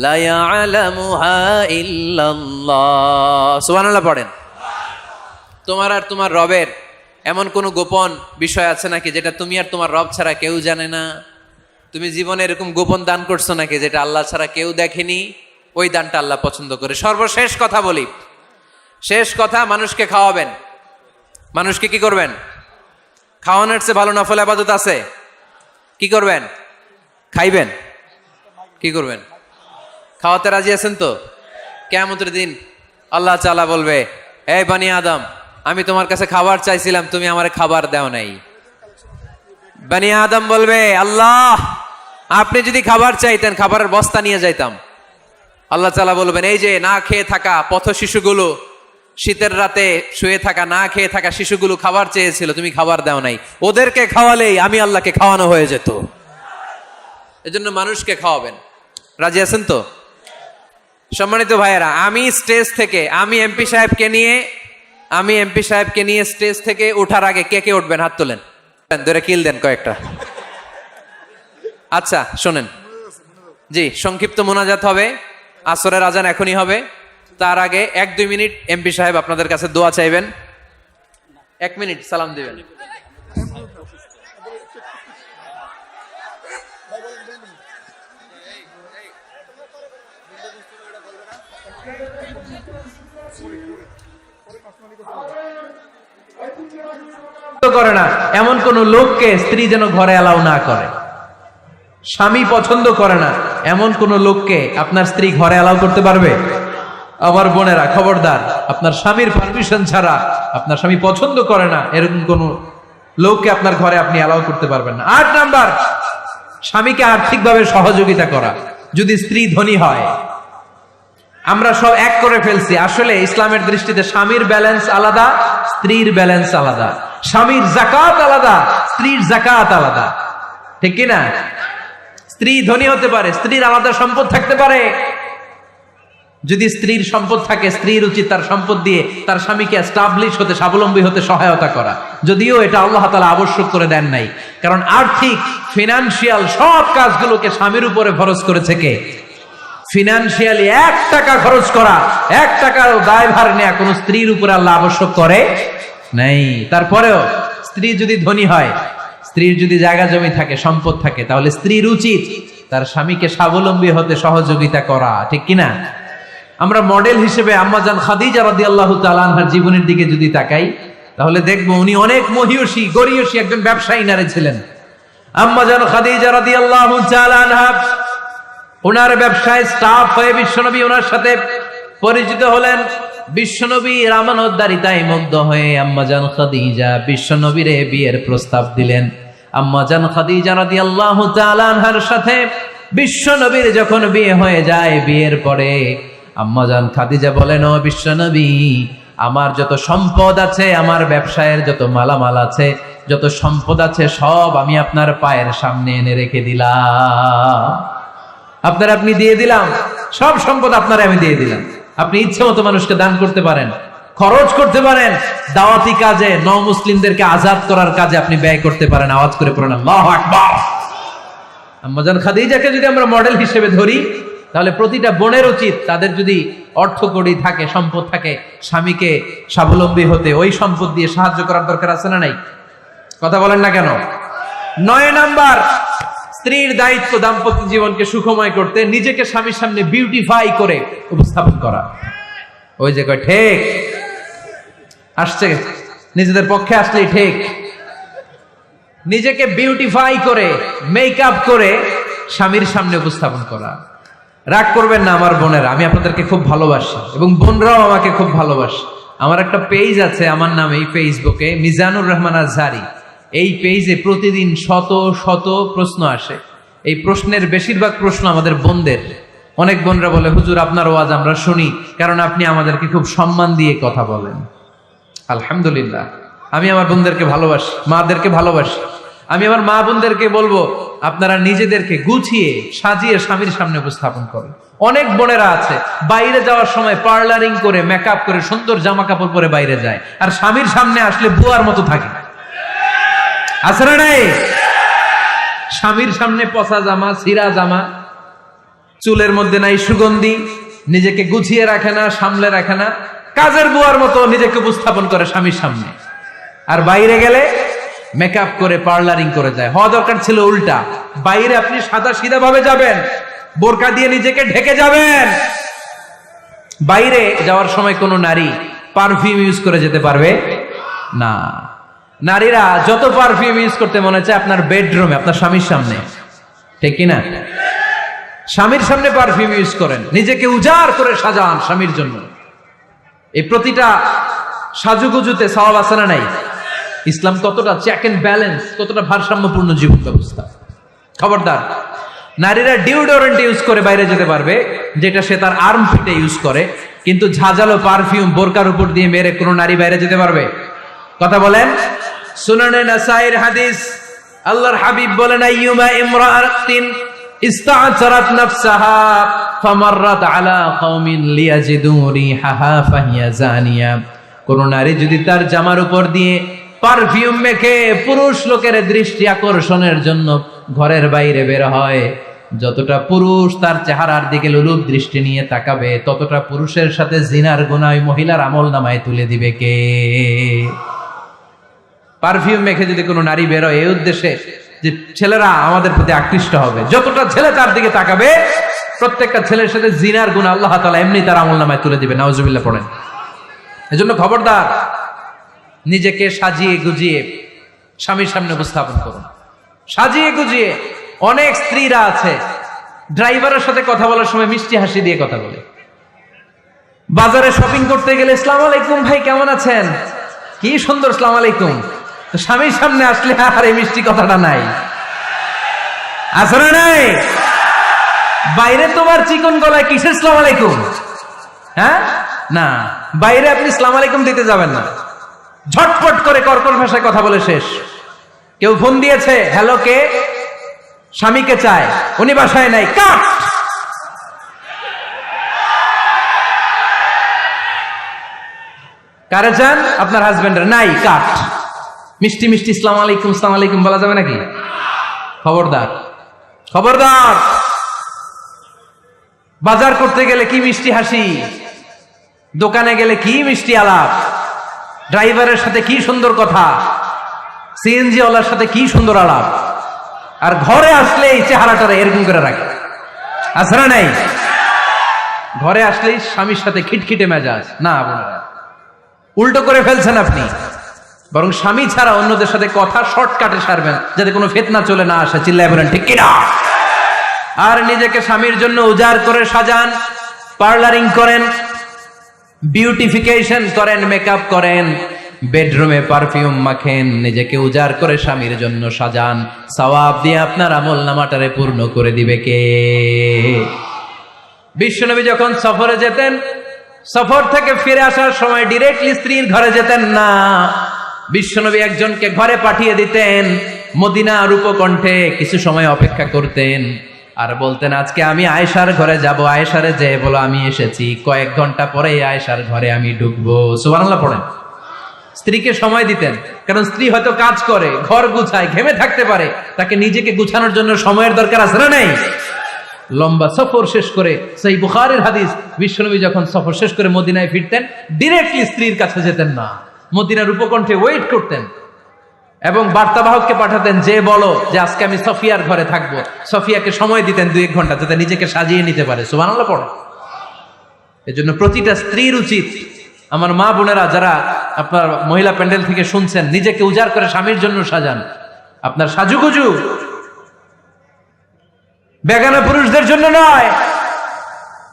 লা ইয়ালামুহা ইল্লাল্লাহ। সুবহানাল্লাহ পড়েন। তোমার আর তোমার রবের এমন কোন গোপন বিষয় আছে নাকি যেটা তুমি আর তোমার রব ছাড়া কেউ জানে না? তুমি জীবনে এরকম গোপন দান করছো নাকি যেটা আল্লাহ ছাড়া কেউ দেখেনি? ওই দানটা আল্লাহ পছন্দ করে। সর্বশেষ কথা বলি, শেষ কথা, মানুষকে খাওয়াবেন। মানুষকে কি করবেন? খাওয়ানোর চেয়ে ভালো নফল ইবাদত আছে? কি করবেন? খাইবেন। কি করবেন? খাওয়াতে রাজি আছেন তো? কিয়ামতের দিন আল্লাহ তাআলা বলবে, এই বনি আদম, আমি তোমার কাছে খাবার চাইছিলাম, তুমি আমারে খাবার দাও নাই। বনি আদম বলবে, আল্লাহ আপনি যদি খাবার চাইতেন খাবারের বস্তা নিয়ে যাইতাম। আল্লাহ তাআলা বলবেন, এই যে না খেয়ে থাকা পথ শিশুগুলো, শীতের রাতে শুয়ে থাকা না খেয়ে থাকা শিশুগুলো খাবার চেয়েছিল, তুমি খাবার দাও নাই, ওদেরকে খাওয়ালেই আমি আল্লাহকে খাওয়ানো হয়ে যেত। এজন্য মানুষকে খাওয়াবেন। রাজি আছেন তো? সম্মানিত ভাইয়েরা, আমি স্টেজ থেকে, আমি এমপি সাহেবকে নিয়ে স্টেজ থেকে ওঠার আগে কে কে উঠবেন? হাত তোলেন, ধরে কিল দেন কয়েকটা। আচ্ছা শোনেন, জি সংক্ষিপ্ত মোনাজাত হবে, আসরের আজান এখনই হবে, তার আগে 1-2 মিনিট এমপি সাহেব আপনাদের কাছে দোয়া চাইবেন। 1 মিনিট সালাম দিবেন। করে না এমন কোন লোককে স্ত্রী যেন ঘরে অ্যালাউ না করে। স্বামী পছন্দ করে না এমন কোন লোককে আপনার স্ত্রী ঘরে অ্যালাউ করতে পারবে? আমার বোনেরা খবরদার, আপনার স্বামীর পারমিশন ছাড়া, আপনার স্বামী পছন্দ করে না এরকম কোন লোককে আপনার ঘরে আপনি অ্যালাউ করতে পারবেন না। 8 নাম্বার, স্বামীকে আর্থিকভাবে সহযোগিতা করা। যদি স্ত্রী ধনী হয়, আমরা সব এক করে ফেলছি, আসলে ইসলামের দৃষ্টিতে স্বামীর ব্যালেন্স আলাদা, স্ত্রীর ব্যালেন্স আলাদা। স্বামীর যাকাত আলাদা, স্ত্রীর যাকাত আলাদা, ঠিক কিনা? স্ত্রী ধনী হতে পারে, স্ত্রীর আলাদা সম্পদ থাকতে পারে। যদি স্ত্রীর সম্পদ থাকে, স্ত্রীর উচিত তার সম্পদ দিয়ে তার স্বামীকে এস্টাবলিশ হতে, স্বাবলম্বী হতে সহায়তা করা। যদিও এটা আল্লাহ তাআলা আবশ্যক করে দেন নাই, কারণ আর্থিক ফিনান্সিয়াল সব কাজগুলোকে স্বামীর উপরে ফরজ করেছে কে? ফিনান্সিয়ালি 1 টাকা খরচ করা, 1 টাকার দায়ভার নেওয়া কোন স্ত্রীর উপরে আল্লাহ আবশ্যক করে নাই। তারপরেও স্ত্রী যদি ধনী হয়, স্ত্রীর যদি জায়গা জমি থাকে, সম্পদ থাকে, তাহলে স্ত্রীর উচিত তার স্বামীকে স্বাবলম্বী হতে সহযোগিতা করা, ঠিক কিনা? আমরা মডেল হিসেবে আম্মাজান খাদিজা রাদিয়াল্লাহু তাআলা আনহার জীবনের দিকে যদি তাকাই, তাহলে দেখবো উনি অনেক মহিয়সী, গরিয়সী একজন ব্যবসায়ী নারী ছিলেন। আম্মাজান খাদিজা রাদিয়াল্লাহু তাআলা আনহা ওনার ব্যবসায় স্টাফ হয়ে বিশ্বনবী ওনার সাথে পরিচিত হলেন। বিশ্বনবীর আমানতদারিতায় মুগ্ধ হয়ে আম্মাজান খাদিজা বিশ্বনবীরে বিয়ের প্রস্তাব দিলেন। আম্মাজান খাদিজা রাদিয়াল্লাহু তাআলা আনহার সাথে বিশ্বনবীর যখন বিয়ে হয়ে যায়, বিয়ের পরে আম্মাজান খাদিজা বলেন, ও বিশ্বনবী, আমার যত সম্পদ আছে, আমার ব্যবসায়ের যত মালামাল আছে, যত সম্পদ আছে, সব আমি আপনার পায়ের সামনে এনে রেখে দিলাম। আপনি দিয়ে দিলাম, সব সম্পদ আপনারা আমি দিয়ে দিলাম। আপনি ইচ্ছে মতো মানুষকে দান করতে পারেন, খরচ করতে পারেন, দাওয়াতি কাজে, মুসলিমদেরকে আজাদ করার কাজে আপনি ব্যয় করতে পারেন। আওয়াজ করে পড়েন আল্লাহু আকবার। আম্মাজান খাদিজাকে যদি আমরা মডেল হিসেবে ধরি, তাহলে প্রতিটা বোনের উচিত তাদের যদি অর্থকড়ি থাকে, সম্পদ থাকে, স্বামীকে স্বাবলম্বী হতে ওই সম্পদ দিয়ে সাহায্য করার দরকার আছে না নাই? কথা বলেন না কেন? 9 নাম্বার, স্ত্রীর দায়িত্ব দাম্পত্য জীবনকে সুখময় করতে নিজেকে স্বামীর সামনে বিউটিফাই করে উপস্থাপন করা। ওই যে কয় ঠিক আসছে, নিজেদের পক্ষে আসলেই ঠিক। নিজেকে বিউটিফাই করে, মেকআপ করে স্বামীর সামনে উপস্থাপন করা। রাগ করবেন না আমার বোনেরা, আমি আপনাদেরকে খুব ভালোবাসি এবং বোনরাও আমাকে খুব ভালোবাসে। আমার একটা পেজ আছে আমার নামে, এই ফেসবুকে মিজানুর রহমান আজহারি। এই পেজে প্রতিদিন শত শত প্রশ্ন আসে। এই প্রশ্নের বেশিরভাগ প্রশ্ন আমাদের বোনদের। অনেক বোনরা বলে, হুজুর আপনার ওয়াজ আমরা শুনি, কারণ আপনি আমাদেরকে খুব সম্মান দিয়ে কথা বলেন। আলহামদুলিল্লাহ, আমি আমার বোনদেরকে ভালোবাসি, মাদেরকে ভালোবাসি। আমি আমার মা বোনদেরকে বলবো, আপনারা নিজেদেরকে গুছিয়ে সাজিয়ে স্বামীর সামনে উপস্থাপন করেন। অনেক বোনেরা আছে বাইরে যাওয়ার সময় পার্লারিং করে, মেকআপ করে, সুন্দর জামা কাপড় পরে বাইরে যায়, আর স্বামীর সামনে আসলে বুয়ার মতো থাকে। আছে না নাই? স্বামীর সামনে পচা জামা, ছিঁড়া জামা, চুলের মধ্যে নাই সুগন্ধি, নিজেকে গুছিয়ে রাখে না, সামলে রাখে না, কাজের বুয়ার মতো নিজেকে উপস্থাপন করে স্বামীর সামনে। আর বাইরে গেলে মেকআপ করে, পার্লারিং করে যায়। হওয়া দরকার ছিল উল্টা। বাইরে আপনি সাদা সিধা ভাবে যাবেন, বোরকা দিয়ে নিজেকে ঢেকে যাবেন। বাইরে যাওয়ার সময় কোনো নারী পারফিউম ইউজ করে যেতে পারবে না। নারীরা যত পারফিউম ইউজ করতে মনে চায় আপনার বেডরুমে, আপনার স্বামীর সামনে, ঠিক কিনা? স্বামীর সামনে পারফিউম ইউজ করেন, নিজেকে উজাড় করে সাজান স্বামীর জন্য। এই প্রতিটা সাজুগুজুতে সওয়াব আছে না নাই? ইসলাম কতটা চেক এন্ড ব্যালেন্স, কতটা ভারসাম্যপূর্ণ জীবন ব্যবস্থা। খবরদার, নারীরা ডিওডোরেন্ট ইউজ করে বাইরে যেতে পারবে, যেটা সে তার আর্মপিটে ইউজ করে, কিন্তু ঝাঁঝালো পারফিউম বোরকার উপর দিয়ে মেরে কোনো নারী বাইরে যেতে পারবে? কথা বলেন। সুনানে নাসাইর হাদিস, আল্লাহর হাবিব বলেন, আইয়ুমা ইমরাআতিন ইস্তা'সারাত নাফসাহা ফামাররাত আলা কওমিন লিয়াজিদু রিহাহা ফাহিয়া জানিয়া। কোন নারী যদি তার জামার উপর দিয়ে পারফিউম মেখে পুরুষ লোকের দৃষ্টি আকর্ষণের জন্য ঘরের বাইরে বের হয়, যতটা পুরুষ তার চেহারার দিকে লোলুপ দৃষ্টি নিয়ে তাকাবে, ততটা পুরুষের সাথে জিনার গুনাহ ওই মহিলার আমল নামায় তুলে দিবে কে? পারফিউম মেখে যদি কোনো নারী বেরোয় এই উদ্দেশ্যে যে ছেলেরা আমাদের প্রতি আকৃষ্ট হবে, যতটা ছেলে তার দিকে তাকাবে প্রত্যেকটা ছেলের সাথে জিনার গুণ আল্লাহ তাআলা এমনি তার আমলনামায় তুলে দিবে। নাউজুবিল্লাহ পড়েন। এজন্য খবরদার, নিজেকে সাজিয়ে গুজিয়ে স্বামীর সামনে উপস্থাপন করুন। সাজিয়ে গুজিয়ে অনেক স্ত্রীরা আছে ড্রাইভারের সাথে কথা বলার সময় মিষ্টি হাসি দিয়ে কথা বলে। বাজারে শপিং করতে গেলে আসসালামু আলাইকুম ভাই কেমন আছেন, কি সুন্দর আসসালামু আলাইকুম। স্বামীর সামনে আসলে আর এই মিষ্টি কথাটা নাই, আছে না নাই? বাইরে তোমার চিকন গলায় কিসের আসসালামু আলাইকুম? হ্যাঁ না, বাইরে আপনি আসসালামু আলাইকুম দিতে যাবেন না, ঝটপট করে কর্কশ ভাষায় কথা বলে শেষ। কেউ ফোন দিয়েছে, হ্যালো কে? স্বামীকে চায়, উনি বাসায় নাই, কাট। কারে চান? আপনার হাজবেন্ডের, নাই, কাট। মিষ্টি মিষ্টি আসসালামু আলাইকুম আসসালামু আলাইকুম বলা যাবে নাকি? খবরদার, খবরদার। বাজার করতে গেলে কি মিষ্টি হাসি, দোকানে গেলে কি মিষ্টি আলাপ, ড্রাইভারের সাথে কি সুন্দর কথা, সিএনজি ওয়ালার সাথে কি সুন্দর আলাপ, আর ঘরে আসলে এই চেহারাটা এরকম করে রাখে, আছে না নাই? ঘরে আসলেই স্বামীর সাথে খিটখিটে মেজাজ। না বোনেরা, উল্টো করে ফেলছেন আপনি। বরং স্বামী ছাড়া অন্যদের সাথে কথা শর্টকাটে সারবেন, যাতে কোনো ফিতনা চলে না আসে। চিল্লায় বলেন ঠিক কিনা? আর নিজেকে স্বামীর জন্য উজাড় করে সাজান, পার্লারিং করেন, বিউটিফিকেশন করেন, মেকআপ করেন, বেডরুমে পারফিউম মাখেন, নিজেকে উজাড় করে স্বামীর জন্য সাজান। সওয়াব দিয়ে আপনার আমলনামাটারে পূর্ণ করে দিবে কে? বিশ্বনবী যখন সফরে যেতেন, সফর থেকে ফিরে আসার সময় ডিরেক্টলি স্ত্রীর ঘরে যেতেন না। বিশ্বনবী একজনকে ঘরে পাঠিয়ে দিতেন, মদিনার উপকণ্ঠে কিছু সময় অপেক্ষা করতেন আর বলতেন আজকে আমি আয়েশার ঘরে যাব, আয়েশারে যে বলো আমি এসেছি। কয়েক ঘন্টা পরে আয়েশার ঘরে আমি ঢুকবো। সুবহানাল্লাহ পড়েন। স্ত্রীকে সময় দিতেন, কারণ স্ত্রী হয়তো কাজ করে, ঘর গুছায়, ঘেমে থাকতে পারে, তাকে নিজেকে গুছানোর জন্য সময়ের দরকার আছে না নেই? লম্বা সফর শেষ করে, সেই বুখারীর হাদিস, বিশ্বনবী যখন সফর শেষ করে মদিনায় ফিরতেন, ডিরেক্টলি স্ত্রীর কাছে যেতেন না, মদিনার উপকণ্ঠে ওয়েট করতেন এবং বার্তাবাহককে পাঠাতেন যে বলো যে আজকে আমি সফিয়ার ঘরে থাকবো। সফিয়াকে সময় দিতেন 2-1 ঘন্টা, যাতে নিজেকে সাজিয়ে নিতে পারে। সুবহানাল্লাহ পড়ে। এজন্য প্রতিটা স্ত্রীর উচিত, আমার মা বোনেরা যারা আপনার মহিলা প্যান্ডেল থেকে শুনছেন, নিজেকে উজাড় করে স্বামীর জন্য সাজান। আপনার সাজুগুজু বেগানা পুরুষদের জন্য নয়,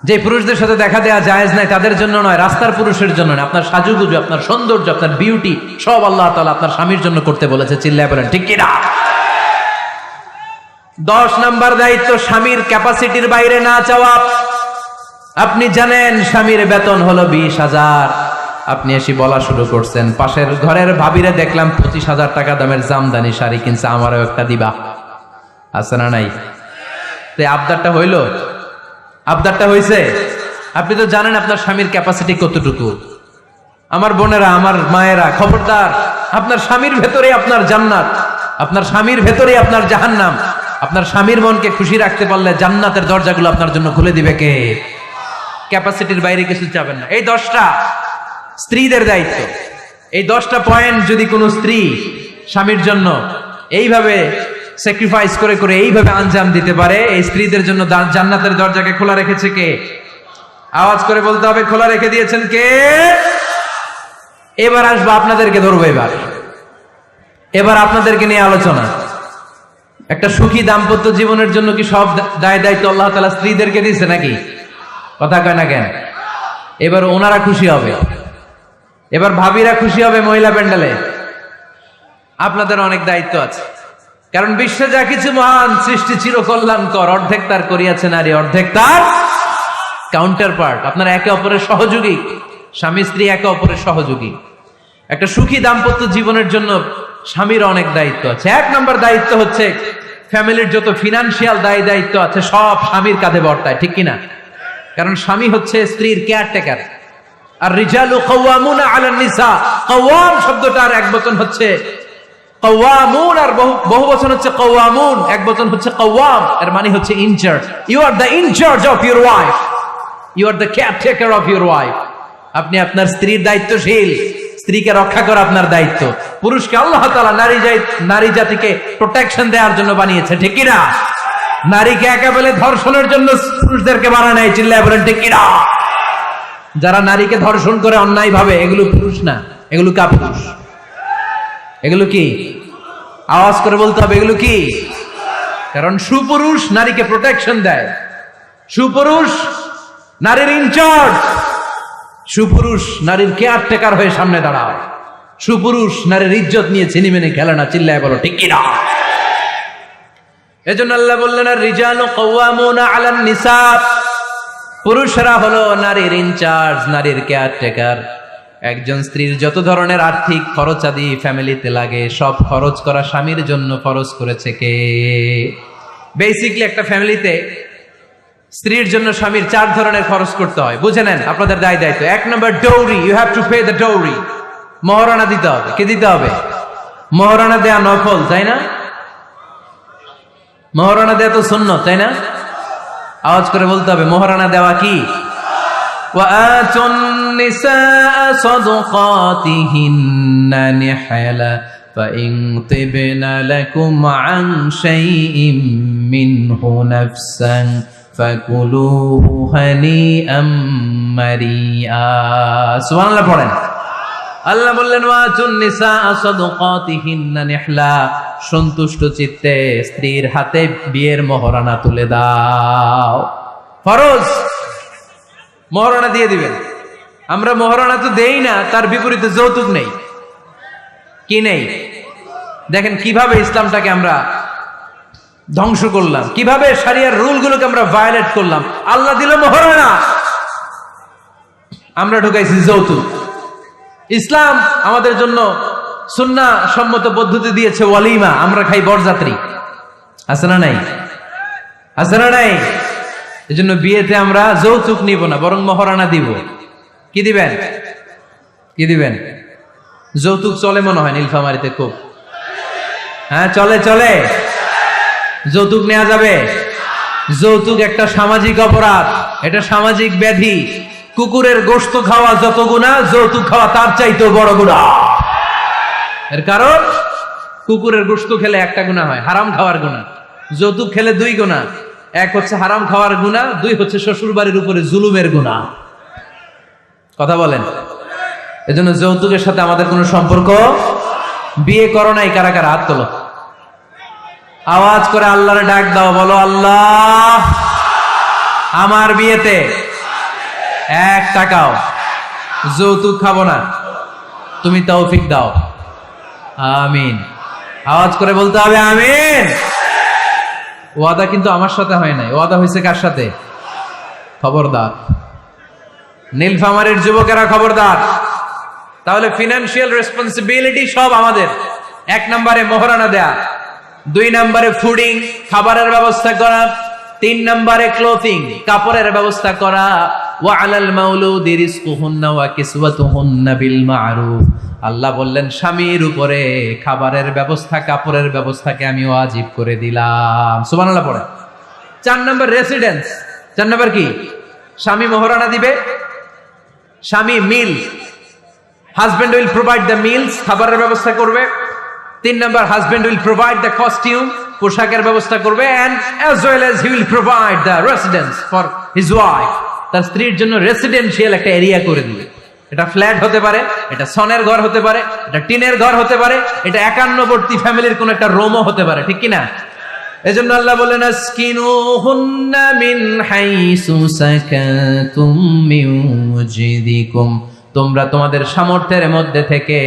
যে পুরুষদের সাথে দেখা দেয়া জায়েজ নাই তাদের জন্য নয়, রাস্তার পুরুষের জন্য নয়। আপনার সাজুগুজু, আপনার সৌন্দর্য, আপনার বিউটি সব আল্লাহ তাআলা আপনার স্বামীর জন্য করতে বলেছে। চিল্লায় বলেন ঠিক কিনা? 10 নাম্বার দায়িত্ব, স্বামীর ক্যাপাসিটির বাইরে না চাওয়া। আপনি জানেন স্বামীর বেতন হলো 20,000, আপনি এসে বলা শুরু করছেন, পাশের ঘরের ভাবিরে দেখলাম 25,000 টাকা দামের জামদানি শাড়ি কিনছে, আমারও একটা দিবা। আছে না নাই? আবদারটা হইল? আবদারটা হইছে? আপনি তো জানেন আপনার স্বামীর ক্যাপাসিটি কতটুকু। আমার বোনেরা, আমার মায়েরা, খবরদার, আপনার স্বামীর ভেতরে আপনার জান্নাত, আপনার স্বামীর ভেতরে আপনার জাহান্নাম। আপনার স্বামীর মনকে খুশি রাখতে পারলে জান্নাতের দরজাগুলো আপনার জন্য খুলে দিবে কে? ক্যাপাসিটির বাইরে কিছু চাবেন না। এই 10টা স্ত্রীদের দায়িত্ব। এই 10টা পয়েন্ট যদি কোনো স্ত্রী স্বামীর জন্য এইভাবে স্যাক্রিফাইস করে করে এইভাবে আঞ্জাম দিতে পারে, এই স্ত্রীদের জন্য জান্নাতের দরজাকে খোলা রেখেছে কে? আওয়াজ করে বলতে হবে, খোলা রেখে দিয়েছেন কে? এবার আসবো, আপনাদেরকে ধরবো। এবার আপনাদেরকে নিয়ে আলোচনা। একটা সুখী দাম্পত্য জীবনের জন্য কি সব দায় দায়িত্ব আল্লাহ তাআলা স্ত্রীদেরকে দিয়েছে নাকি? কথা কয় না কেন? এবার ওনারা খুশি হবে, এবার ভাবিরা খুশি হবে মহিলা প্যান্ডেলে। আপনাদের অনেক দায়িত্ব আছে, কারণ বিশ্বে যা কিছু মহান সৃষ্টি চিরকল্যাণকর, অর্ধেক তার করিয়াছে নারী, অর্ধেক তার কাউন্টার পার্ট। আপনারা একে অপরের সহযোগী, স্বামী স্ত্রী একে অপরের সহযোগী। একটা সুখী দাম্পত্য জীবনের জন্য স্বামীর অনেক দায়িত্ব আছে। 1 নম্বর দায়িত্ব হচ্ছে ফ্যামিলির যত ফিনান্সিয়াল দায় দায়িত্ব আছে সব স্বামীর কাঁধে বর্তায়, ঠিক কিনা? কারণ স্বামী হচ্ছে স্ত্রীর কেয়ারটেকার। আর রিজালু কাওয়ামুনা আলান নিসা, কাওয়াম শব্দটার এক বচন হচ্ছে কাওয়ামুন, আর বহু বচন হচ্ছে কাওয়ামুন, এক বচন হচ্ছে কাওয়াম। এর মানে হচ্ছে in charge. You are the in charge of your wife, you are the caretaker of your wife. আপনি আপনার স্ত্রীর দায়িত্বশীল। স্ত্রীকে রক্ষা করা আপনার দায়িত্ব। পুরুষকে আল্লাহ তাআলা নারী জাতিকে প্রোটেকশন দেওয়ার জন্য বানিয়েছে, ঠিক কি না? নারীকে একেবারে ধর্ষণের জন্য পুরুষদেরকে বানায় নাই, চিল্লায় বলেন ঠিক কি না? যারা নারীকে ধর্ষণ করে অন্যায় ভাবে, এগুলো পুরুষ না, এগুলো কাপুরুষ। এগুলো কি? আওয়াজ করে বলতে হবে, এগুলো কি? কারণ সুপুরুষ নারীকে প্রোটেকশন দেয়, সুপুরুষ নারীর ইনচার্জ, সুপুরুষ নারীর কেয়ারটেকার হয়ে সামনে দাঁড়ায়, সুপুরুষ নারীর ইজ্জত নিয়ে চিনিমেনে খেলে না, চিল্লায় বলো ঠিক কি না? এজন্য আল্লাহ বললেন, আর রিজালু কাওয়ামুনা আলান নিসা, পুরুষরা হলো নারীর ইনচার্জ, নারীর কেয়ারটেকার। একজন স্ত্রীর যত ধরনের আর্থিক খরচাদি ফ্যামিলিতে লাগে, সব খরচ করা স্বামীর জন্য ফরজ করেছে কে? বেসিক্যালি একটা ফ্যামিলিতে স্ত্রীর জন্য স্বামীর 4 ধরনের খরচ করতে হয়, বুঝে নেন আপনাদের দায়িত্ব। 1 নম্বর dowry, you have to pay the dowry, মহারণা দিতে হবে। কে দিতে হবে? মহারণা দেয়া নফল, তাই না? মহারণা দেয়া তো সুন্নত, তাই না? আওয়াজ করে বলতে হবে, মহারণা দেওয়া কি? وآتوا النساء صدقاتهن نحلا فإن طبن لكم عن شيء منه نفسا فكلوه هنيئا مريئا। সুবহানাল্লাহ পড়েন। আল্লাহ বললেন, ওয়াতুন নিসা সাদকাতিহিন্না নিহলা, সন্তুষ্ট চিত্তে স্ত্রীর হাতে বিয়ের মহারণা তুলে দাও। ফরজ, মহারণা দিয়ে দিবেন। আমরা মহারণা তো দেই না, তার বিপরীতে যৌতুক নেই। কি নেই? দেখেন কিভাবে ইসলামটাকে আমরা ধ্বংস করলাম, কিভাবে শরিয়ার রুলগুলোকে আমরা ভায়োলেট করলাম। আল্লাহ দিল মহারণা, আমরা ঢুকাইছি যৌতুক। ইসলাম আমাদের জন্য সুন্নাহ সম্মত পদ্ধতি দিয়েছে ওয়ালিমা, আমরা খাই বরযাত্রী। আছে না নাই? আছে না নাই? এজন্য বিয়েতে আমরা যৌতুক নিব না, বরং মহারণা দিব। কি দিবেন? কি দিবেন? যৌতুক চলে মনে হয় নীলফামারীতে খুব। হ্যাঁ চলে, চলে। যৌতুক নেওয়া যাবে? যৌতুক একটা সামাজিক অপরাধ, এটা সামাজিক ব্যাধি। কুকুরের গোশত খাওয়া যত গুনাহ, যৌতুক খাওয়া তার চাইতেও বড় গুনাহ। এর কারণ কুকুরের গোশত খেলে একটা গুনাহ হয়, হারাম খাওয়ার গুনাহ। যৌতুক খেলে 2 গুনাহ, 1 হচ্ছে হারাম খাওয়ার গুনাহ, 2 হচ্ছে শ্বশুর বাড়ির উপরে জুলুমের গুনাহ। কথা বলেন। এজন্য যৌতুকের সাথে আমাদের কোনো সম্পর্ক। বিয়ে করো নাই কারা কারা? হাত তোলো। আওয়াজ করে আল্লাহরে ডাক দাও, বলো আল্লাহ আমার বিয়েতে 1 টাকাও যৌতুক খাবো না, তুমি তৌফিক দাও। আমিন। আওয়াজ করে বলতে হবে আমিন। ওয়াদা কিন্তু আমার সাথে হয় নাই, ওয়াদা হয়েছে কার সাথে? খবরদার নীলফামারীর যুবকেরা, খবরদার। তাহলে ফিনান্সিয়াল রেসপন্সিবিলিটি সব আমাদের। 1 নম্বরে মহারণা দেয়া, 2 নম্বরে ফুডিং, খাবারের ব্যবস্থা করা, 3 নম্বরে ক্লোথিং, কাপড়ের ব্যবস্থা করা। ওয়া আলাল মাউলুদি রিজকুহুন্না ওয়া কিসওয়াতুহুন্না বিল মা'রুফ। আল্লাহ বললেন স্বামীর উপরে খাবারের ব্যবস্থা, কাপড়ের ব্যবস্থাকে আমি ওয়াজিব করে দিলাম। সুবহানাল্লাহ পড়ে। 4 নম্বর রেসিডেন্স। 4 নম্বর কি? স্বামী মহারণা দিবে, স্বামী meal, husband will provide the meals, খাবারের ব্যবস্থা করবে। 3 নম্বর, husband will provide the costume, পোশাকের ব্যবস্থা করবে। And as well as he will provide the residence for his wife, তার স্ত্রীর জন্য রেসিডেন্সিয়াল একটা এরিয়া করে দিবে। এটা ফ্ল্যাট হতে পারে, এটা সনের ঘর হতে পারে, এটা টিনের ঘর হতে পারে, এটা একান্নবর্তী ফ্যামিলির কোন একটা রুমও হতে পারে, ঠিক কি না? এজন্য আল্লাহ বলেন, আসকিনুহুন্না মিন হাইসু সাকাতুম মিন ওয়াজদিকুম, তোমরা তোমাদের সামর্থ্যের মধ্যে থেকে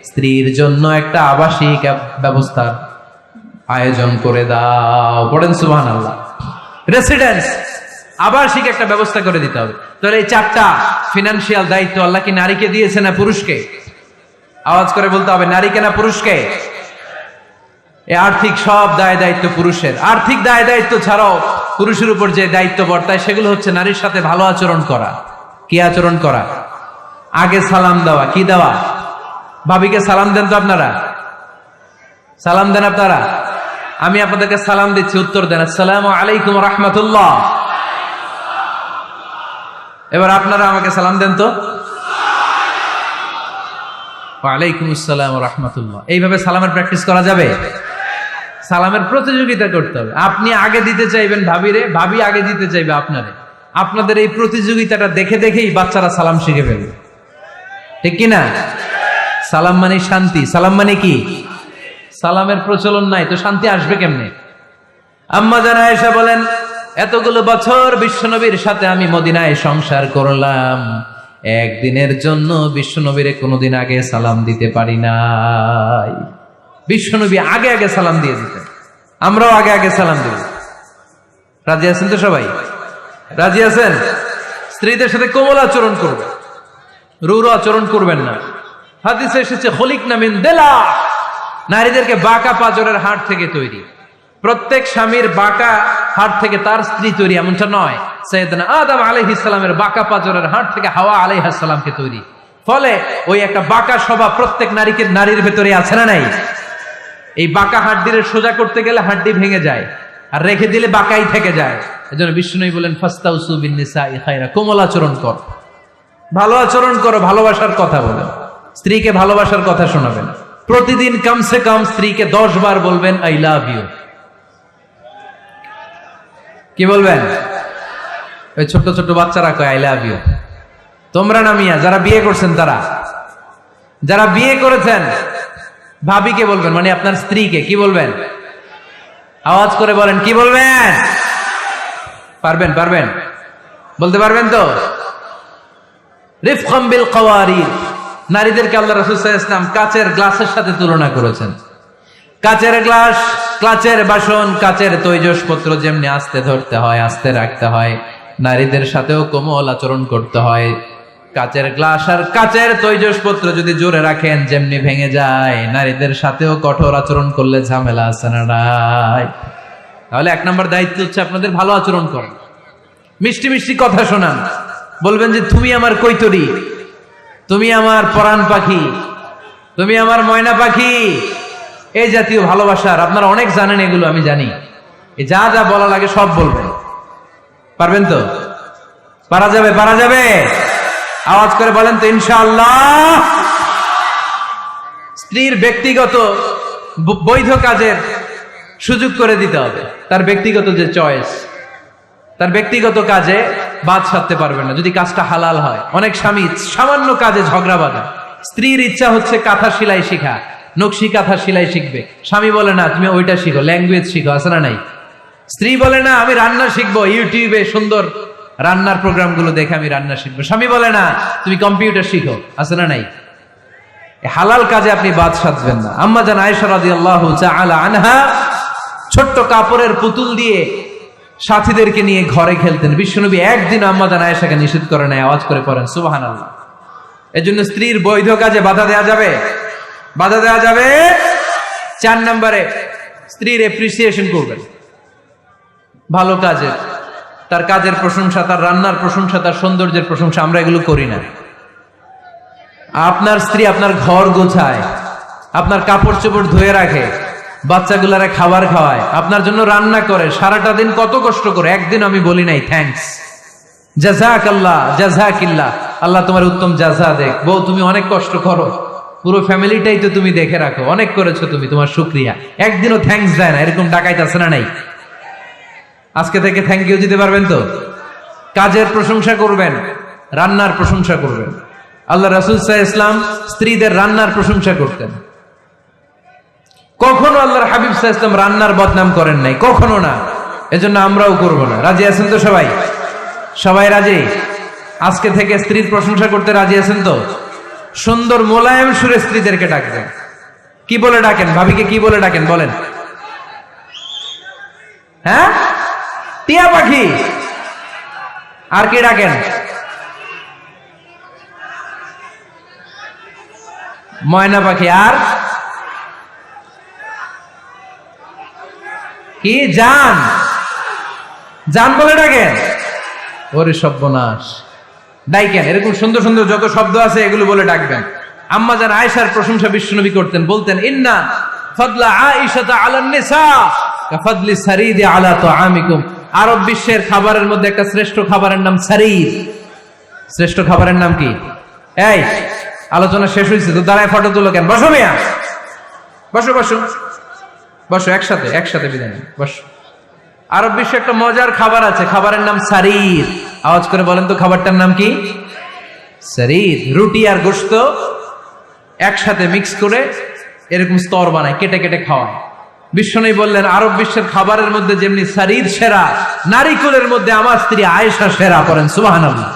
স্ত্রীর জন্য একটা আবাসিক ব্যবস্থার আয়োজন করে দাও। পড়েন সুবহানাল্লাহ। রেসিডেন্স, আবাসিক একটা ব্যবস্থা করে দিতে হবে। তাহলে এই 4টা ফিনান্সিয়াল দায়িত্ব আল্লাহ কি নারীকে দিয়েছে না পুরুষকে? আওয়াজ করে বলতে হবে, নারীকে না পুরুষকে? এই আর্থিক সব দায় দায়িত্ব পুরুষের। আর্থিক দায় দায়িত্ব ছাড়াও পুরুষের উপর যে দায়িত্ব বর্তায় সেগুলো হচ্ছে নারীর সাথে ভালো আচরণ করা। কি আচরণ করা? আগে সালাম দেওয়া। কি দেওয়া? ভাবিকে সালাম দেন তো আপনারা? সালাম দেন আপনারা? আমি আপনাদেরকে সালাম দিচ্ছি, উত্তর দেন আসসালামু আলাইকুম ওয়া রাহমাতুল্লাহ। এবার আপনারা আমাকে সালাম দেন তো। ওয়ালাইকুম আসসালাম ওয়া রাহমাতুল্লাহ। এইভাবে সালামের প্র্যাকটিস করা যাবে? সালামের প্রতিযোগিতা করতে হবে। আপনি আগে দিতে চাইবেন ভাবিরে, ভাবি আগে দিতে চাইবে আপনারে। আপনাদের এই প্রতিযোগিতাটা দেখে দেখেই বাচ্চারা সালাম শিখে ফেলবে, ঠিক কিনা? সালাম মানে শান্তি। সালাম মানে কি? সালামের প্রচলন নাই তো শান্তি আসবে কেমনে? আম্মা জান আয়েশা বলেন, এতগুলো বছর বিশ্বনবীর সাথে আমি মদিনায় সংসার করলাম, একদিনের জন্য বিশ্বনবীরে কোনোদিন আগে সালাম দিতে পারি নাই। বিশ্বনবী আগে আগে সালাম দিয়ে দিতেন, আমরাও আগে আগে সালাম দিব। রাজি আছেন তো সবাই? রাজি আছেন? স্ত্রীদের সাথে কোমল আচরণ করবেন, রূঢ় আচরণ করবেন না। হাদিসে এসেছে খলিকনা মিন দিলা, নারীদেরকে বাঁকা পাঁজরের হাড় থেকে তৈরি। প্রত্যেক স্বামীর বাঁকা হাড় থেকে তার স্ত্রী তৈরি এমনটা নয়। সাইয়েদনা আদম আলাইহিস সালামের বাঁকা পাঁজরের হাড় থেকে হাওয়া আলাইহিস সালামকে তৈরি। ফলে ওই একটা বাঁকা স্বভাব প্রত্যেক নারীর ভেতরে আছে না নাই? এই বাঁকা হাড্ডির সোজা করতে গেলে হাড্ডি ভেঙে যায়, আর রেখে দিলে বাঁকাই থেকে যায়। এজন্য বিষ্ণু বলেন ফাস্তাউসু বিন নিসাই খায়রা, কোমল আচরণ কর, ভালো আচরণ করো, ভালোবাসার কথা বলেন, স্ত্রীকে ভালোবাসার কথা শোনাবেন। প্রতিদিন কমসে কম স্ত্রীকে 10 বার বলবেন আই লাভ ইউ। কি বলবেন? ওই ছোট ছোট বাচ্চারা কয় আই লাভ ইউ। তোমরা না মিয়া, যারা বিয়ে করছেন তারা, যারা বিয়ে করেছেন ভাবিকে বলবেন, মানে আপনার স্ত্রীকে কি বলবেন? আওয়াজ করে বলেন, কি বলবেন? পারবেন? পারবেন? বলতে পারবেন তো? রিফকাম বিল কাওয়ারির, নারীদেরকে আল্লাহ রাসূল সাল্লাল্লাহু আলাইহি ওয়াসাল্লাম কাচের গ্লাসের সাথে তুলনা করেছেন। কাচের গ্লাস, কাচের বাসন, কাচের তৈজসপত্র যেমনি আস্তে ধরতে হয়, আস্তে রাখতে হয়, নারীদের সাথেও কোমল আচরণ করতে হয়। কাচের গ্লাস আর কাচের তৈজসপত্র যদি জোরে রাখেন যেমনি ভেঙে যায়, নারীদের সাথেও কঠোর আচরণ করলে ঝামেলা আছে না নাই? তাহলে 1 নম্বর দায়িত্ব হচ্ছে আপনাদের ভালো আচরণ করেন, মিষ্টি মিষ্টি কথা শোনান, বলবেন যে তুমি আমার কৈতরী, তুমি আমার পরাণ পাখি, তুমি আমার ময়না পাখি, এই জাতীয় ভালোবাসার। আপনারা অনেক জানেন এগুলো, আমি জানি। এই যা যা বলা লাগে সব বলবেন। পারবেন তো? পারা যাবে? পারা যাবে? আওয়াজ করে বলেন তো ইনশাআল্লাহ। স্ত্রীর ব্যক্তিগত বৈধ কাজের সুযোগ করে দিতে হবে। তার ব্যক্তিগত যে চয়েস, তার ব্যক্তিগত কাজে বাদ সাধতে পারবে না যদি কাজটা হালাল হয়। অনেক স্বামী সামান্য কাজে ঝগড়া বাঁধে। স্ত্রীর ইচ্ছা হচ্ছে কাঁথা সেলাই শিখা, নকশি কাঁথা সেলাই শিখবে, স্বামী বলে না তুমি ওইটা শিখো, ল্যাঙ্গুয়েজ শিখো, আছে না নাই? স্ত্রী বলে না আমি রান্না শিখবো, ইউটিউবে সুন্দর রান্নার প্রোগ্রামগুলো দেখে আমি রান্না শিখবো, স্বামী বলে না তুমি কম্পিউটার শিখো, আছে না নাই? হালাল কাজে আপনি বাদ সাধবেন না। আম্মা জান আয়েশা রাদিয়াল্লাহু তাআলা আনহা ছোট্ট কাপড়ের পুতুল দিয়ে সাথীদেরকে নিয়ে ঘরে খেলতেন। বিশ্বনবী একদিন আম্মা জান আয়েশাকে নিষেধ করে নাই। আওয়াজ করে পড়েন সুবহানাল্লাহ। এজন্য স্ত্রীর বৈধ কাজে বাধা দেওয়া যাবে? বাধা দেওয়া যাবে। 4 নম্বরে স্ত্রীর এপ্রিসিয়েশন করবেন, ভালো কাজের, তার কাজের প্রশংসা, তার রান্নার প্রশংসা, তার সৌন্দর্যের প্রশংসা। আমরা এগুলো করি না। আপনার স্ত্রী আপনার ঘর গোছায়, আপনার কাপড় চোপড় ধুয়ে রাখে, বাচ্চাগুলারে খাবার খাওয়ায়, আপনার জন্য রান্না করে, সারাটা দিন কত কষ্ট করে। একদিন আমি বলি নাই থ্যাঙ্কস, জাযাকাল্লাহ, জাযাকিল্লাহ, আল্লাহ তোমার উত্তম জাযা দেখ। বউ তুমি অনেক কষ্ট করো, পুরো ফ্যামিলিটাই তো তুমি দেখে রাখো, অনেক করেছো তুমি, তোমার শুকরিয়া। একদিনও থ্যাঙ্কস দেয় না, এরকম ডাকাইত আছে না নাই? আজকে থেকে থ্যাংক ইউ দিতে পারবেন তো? কাজের প্রশংসা করবেন, রান্নার প্রশংসা করবেন। আল্লাহ রাসূল সাল্লাল্লাহু আলাইহি ওয়াসাল্লাম স্ত্রীদের রান্নার প্রশংসা করতেন। কখনো আল্লাহর হাবিব সাল্লাল্লাহু আলাইহি ওয়াসাল্লাম রান্নার বদনাম করেন নাই, কখনো না। এজন্য আমরাও করব না। রাজি আছেন তো সবাই? সবাই রাজি? আজকে থেকে স্ত্রীর প্রশংসা করতে রাজি আছেন তো? সুন্দর মোলায়েম সুরে স্ত্রীদেরকে ডাকবেন। কি বলে ডাকেন? ভাবিকে কি বলে ডাকেন বলেন? হ্যাঁ, টিয়া পাখি। আর কি ডাকেন? ময়না পাখি। আর কি? জান। জান বলে ডাকেন? ওরে সর্বনাশ, ডাইকেন। এরকম সুন্দর সুন্দর যত শব্দ আছে এগুলো বলে ডাকবেন। আম্মা জান আয়েশার প্রশংসা বিশ্বনবী করতেন, বলতেন ইন্না ফাদলা আয়েশাতা আলান নিসা কাফাদলি সারিদি আলা তুআমিকুম। আরব বিশ্বের খাবারের মধ্যে একটা শ্রেষ্ঠ খাবারের নাম সারিদ। শ্রেষ্ঠ খাবারের নাম কি? এই আলোচনা শেষ হয়েছে তো দাঁড়ায় ফটো তুলো কেন? বসো মিয়া, বসো বসো বসো, একসাথে একসাথে বিদায় নিন, বসো। আরব বিশ্বে একটা মজার খাবার আছে, খাবারের নাম সারির। আওয়াজ করে বলেন তো খাবারটার নাম কি? সারির। রুটি আর গোশত একসাথে মিক্স করে এরকম স্তর বানায়, কেটে কেটে খাওয়ায়। বিশ্বনবী বললেন আরব বিশ্বের খাবারের মধ্যে যেমনি সারির সেরা, নারিকুলের মধ্যে আমার স্ত্রী আয়েশা সেরা। পড়েন সুবহানাল্লাহ।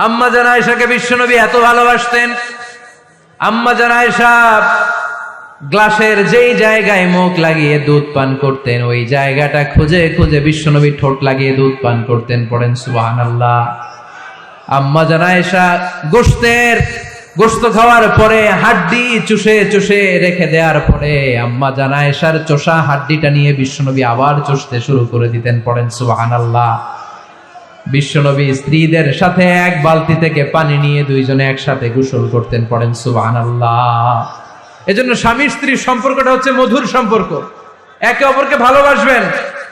আম্মা জান আয়েশাকে বিশ্বনবী এত ভালোবাসতেন, আম্মা জান আয়েশা গ্লাসের যেই জায়গায় মুখ লাগিয়ে দুধ পান করতেন ওই জায়গাটা খুঁজে খুঁজে বিশ্বনবী ঠোঁট লাগিয়ে দুধ পান করতেন। পড়েন সুবহানাল্লাহ। আম্মা জান আয়েশা গোশত খাওয়ার পরে হাড্ডি চুষে চুষে রেখে দেওয়ার পরে আম্মা জান আয়েশার চোষা হাড্ডিটা নিয়ে বিশ্বনবী আবার চুষতে শুরু করে দিতেন। পড়েন সুবহানাল্লাহ। বিশ্বনবী স্ত্রীদের সাথে এক বালতি থেকে পানি নিয়ে দুইজনে একসাথে গোসল করতেন। পড়েন সুবহানাল্লাহ। এজন্য স্বামী স্ত্রীর সম্পর্কটা হচ্ছে মধুর সম্পর্ক। একে অপরকে ভালোবাসবেন,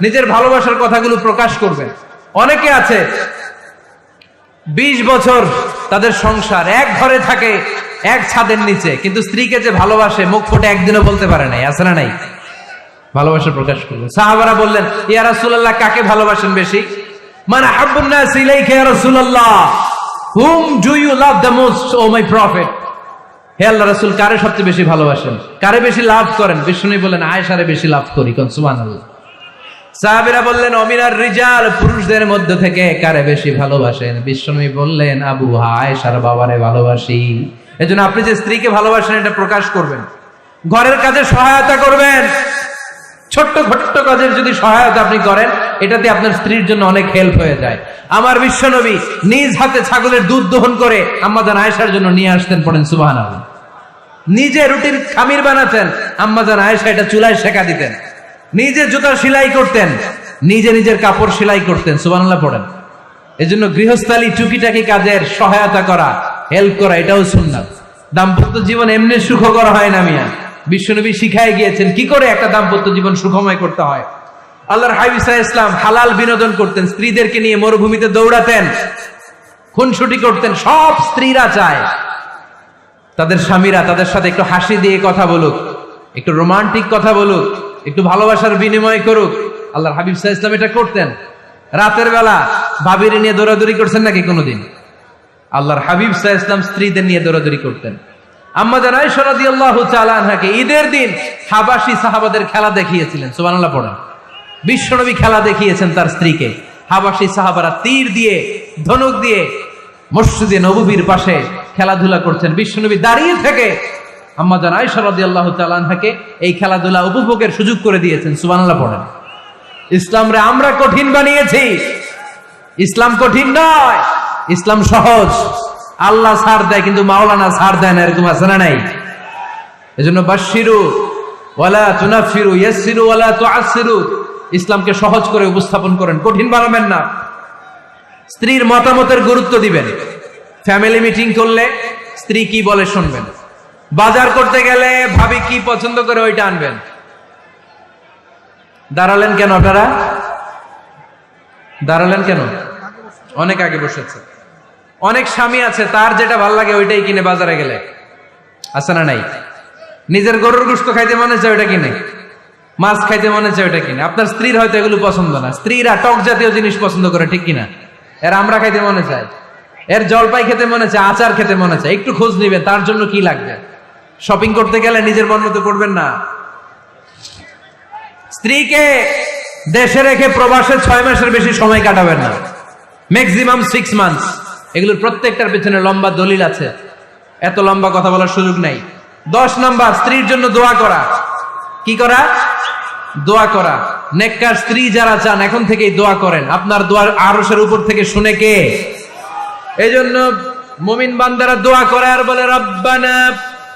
নিজের ভালোবাসার কথাগুলো প্রকাশ করবেন। অনেকে আছে 20 বছর তাদের সংসার, এক ঘরে থাকে, এক ছাদের নিচে, কিন্তু স্ত্রীকে যে ভালোবাসে মুখ ফুটে একদিনও বলতে পারে নাই। আছে না নাই? ভালোবাসা প্রকাশ করবেন। সাহাবারা বললেন ইয়া রাসূলুল্লাহ, কাকে ভালোবাসেন বেশি? মান আহাব্বুন নাস ইলাইকা ইয়া রাসূলুল্লাহ, whom do you love the most, O my prophet? হে আল্লাহ রাসূল, কারে সবচেয়ে বেশি ভালোবাসেন, কারে বেশি লাভ করেন? বিশ্বনবী বললেন আয়েশারে বেশি লাভ করি। কোন সুবহানাল্লাহ। সাহাবীরা বললেন অমিনার রিজাল, পুরুষদের মধ্যে থেকে কারে বেশি ভালোবাসেন? বিশ্বনবী বললেন আবু আয়েশার বাবারে ভালোবাসি। এজন্য আপনি যে স্ত্রীকে ভালোবাসেন এটা প্রকাশ করবেন, ঘরের কাজে সহায়তা করবেন। ছোট্ট ছোট্ট কাজের যদি সহায়তা আপনি করেন, এটাতে আপনার স্ত্রীর জন্য অনেক হেল্প হয়ে যায়। আমার বিশ্বনবী নিজ হাতে ছাগলের দুধ দহন করে আম্মা জান আয়েশার জন্য নিয়ে আসতেন। পড়েন সুবহানাল্লাহ। নিজে রুটির খামির বানাতেন, আম্মা জান আয়েশা এটা চুলায় সেকা দিতেন। নিজে জুতা সেলাই করতেন, নিজে নিজের কাপড় সেলাই করতেন। সুবহানাল্লাহ পড়েন। এজন্য গৃহস্থালী টুকিটাকি কাজের সহায়তা করা, হেল্প করা, এটাও সুন্নাত। দাম্পত্য জীবন এমনি সুখকর হয় না মিয়া। বিশ্বনবী শিখায় গিয়েছেন কি করে একটা দাম্পত্য জীবন সুখময় করতে হয়। আল্লাহর হাবিব সাল্লাল্লাহু আলাইহি ওয়াসাল্লাম হালাল বিনোদন করতেন, স্ত্রীদেরকে নিয়ে মরুভূমিতে দৌড়াতেন, খুনসুটি করতেন। সব স্ত্রীরা চায় তাদের স্বামীরা তাদের সাথে একটু হাসি দিয়ে কথা বলুক, একটু রোমান্টিক কথা বলুক, একটু ভালোবাসার বিনিময় করুক। আল্লাহর হাবিব সাল্লাল্লাহু আলাইহি ওয়াসাল্লাম এটা করতেন। রাতের বেলা ভাবির নিয়ে দৌড়াদৌড়ি করছেন নাকি কোনোদিন? আল্লাহর হাবিব সাল্লাল্লাহু আলাইহি ওয়াসাল্লাম স্ত্রীদের নিয়ে দৌড়াদৌড়ি করতেন। আম্মা জান আয়েশা রাদিয়াল্লাহু তাআলা আনহাকে ঈদের দিন হাবাসী সাহাবাদের খেলা দেখিয়েছিলেন। সুবহানাল্লাহ পড়েন। বিশ্বনবী খেলা দেখিয়েছেন তার স্ত্রীকে। হাবাসী সাহাবারা তীর দিয়ে, ধনুক দিয়ে মসজিদে নববীর পাশে খেলাধুলা করছেন। বিশ্বনবী দাঁড়িয়ে থেকে আম্মা জান আয়েশা রাদিয়াল্লাহু তাআলা আনহাকে এই খেলাধুলা উপভোগের সুযোগ করে দিয়েছেন। সুবহানাল্লাহ পড়েন। ইসলামরে আমরা কঠিন বানিয়েছি, ইসলাম কঠিন নয়, ইসলাম সহজ। আল্লাহ ছাড় দেয় কিন্তু মাওলানা ছাড় দেয় না, এরকম আছে না নাই? এজন্য বাশশিরু ওয়ালা তুনাফিরু, ইয়াসসিরু ওয়ালা তুআসসিরু। ইসলামকে সহজ করে উপস্থাপন করেন, কঠিন বানাবেন না। স্ত্রীর মতামতের গুরুত্ব দিবেন। ফ্যামিলি মিটিং করলে স্ত্রী কি বলে শুনবেন। বাজার করতে গেলে ভাবি কি পছন্দ করে ওইটা আনবেন। দাঁড়ালেন কেন আপনারা? দাঁড়ালেন কেন? অনেক আগে বসেছে। অনেক স্বামী আছে তার যেটা ভাল লাগে ওইটাই কিনে বাজারে গেলে। আছে না নাই? নিজের গরুর গোশত খাইতে মনে চায় ওইটা কিনে, মাছ খাইতে মনে চায় ওইটা কিনে। আপনার স্ত্রীর হয়তো এগুলো পছন্দ না। স্ত্রীরা টক জাতীয় জিনিস পছন্দ করে, ঠিক কিনা? এর আমরা খাইতে মনে চায়, এর জলপাই খেতে মনে চায়, আচার খেতে মনে চায়। একটু খোঁজ নিবে তার জন্য কি লাগবে। শপিং করতে গেলে নিজের মন মতো করবেন না। স্ত্রীকে দেশে রেখে প্রবাসে 6 মাসের বেশি সময় কাটাবেন না, ম্যাক্সিমাম 6 মান্থস। এগুলোর প্রত্যেকটার পেছনে লম্বা দলিল আছে, এত লম্বা কথা বলার সুযোগ নাই। 10 নাম্বার, স্ত্রীর জন্য দোয়া করা। কি করা? দোয়া করা। নেককার স্ত্রী যারা চান এখন থেকেই দোয়া করেন। আপনার দোয়ার আরশের উপর থেকে শুনে কে? এজন্য মুমিন বান্দারা দোয়া করে আর বলে রব্বানা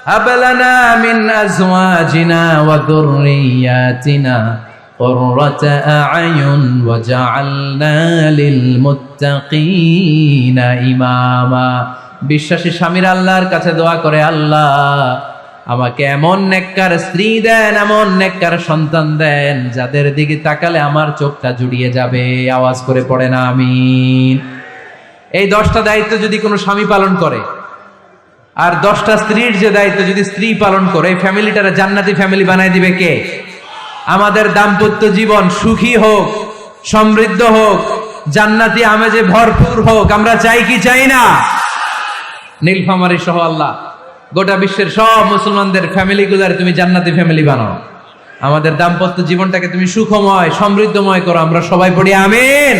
হাব লানা মিন আজওয়াজিনা ওয়া যুররিয়াতিনা কুররাতা আ'য়ুন ওয়াজআলনা লিল মুত্তাকিনা ইমামা। বিশ্বাসী স্বামীরা আল্লাহর কাছে দোয়া করে, আল্লাহ আমাকে এমন নেককার স্ত্রী দেন, এমন নেককার সন্তান দেন যাদের দিকে তাকালে আমার চোখটা জুড়িয়ে যাবে। আওয়াজ করে পড়েন আমিন। এই 10টা দায়িত্ব যদি কোনো স্বামী পালন করে, আর 10টা স্ত্রীর যে দায়িত্ব যদি স্ত্রী পালন করে, এই ফ্যামিলিটারে জান্নাতি ফ্যামিলি বানাই দিবে কে? আমাদের দাম্পত্য জীবন সুখী হোক, সমৃদ্ধ হোক, জান্নাতি আমেজে ভরপুর হোক, আমরা চাই কি চাই না? নীলফামারী সহ আল্লাহ গোটা বিশ্বের সব মুসলমানদের ফ্যামিলিগুলার তুমি জান্নাতি ফ্যামিলি বানাও। আমাদের দাম্পত্য জীবনটাকে তুমি সুখময়, সমৃদ্ধময় করো। আমরা সবাই পড়ি আমিন।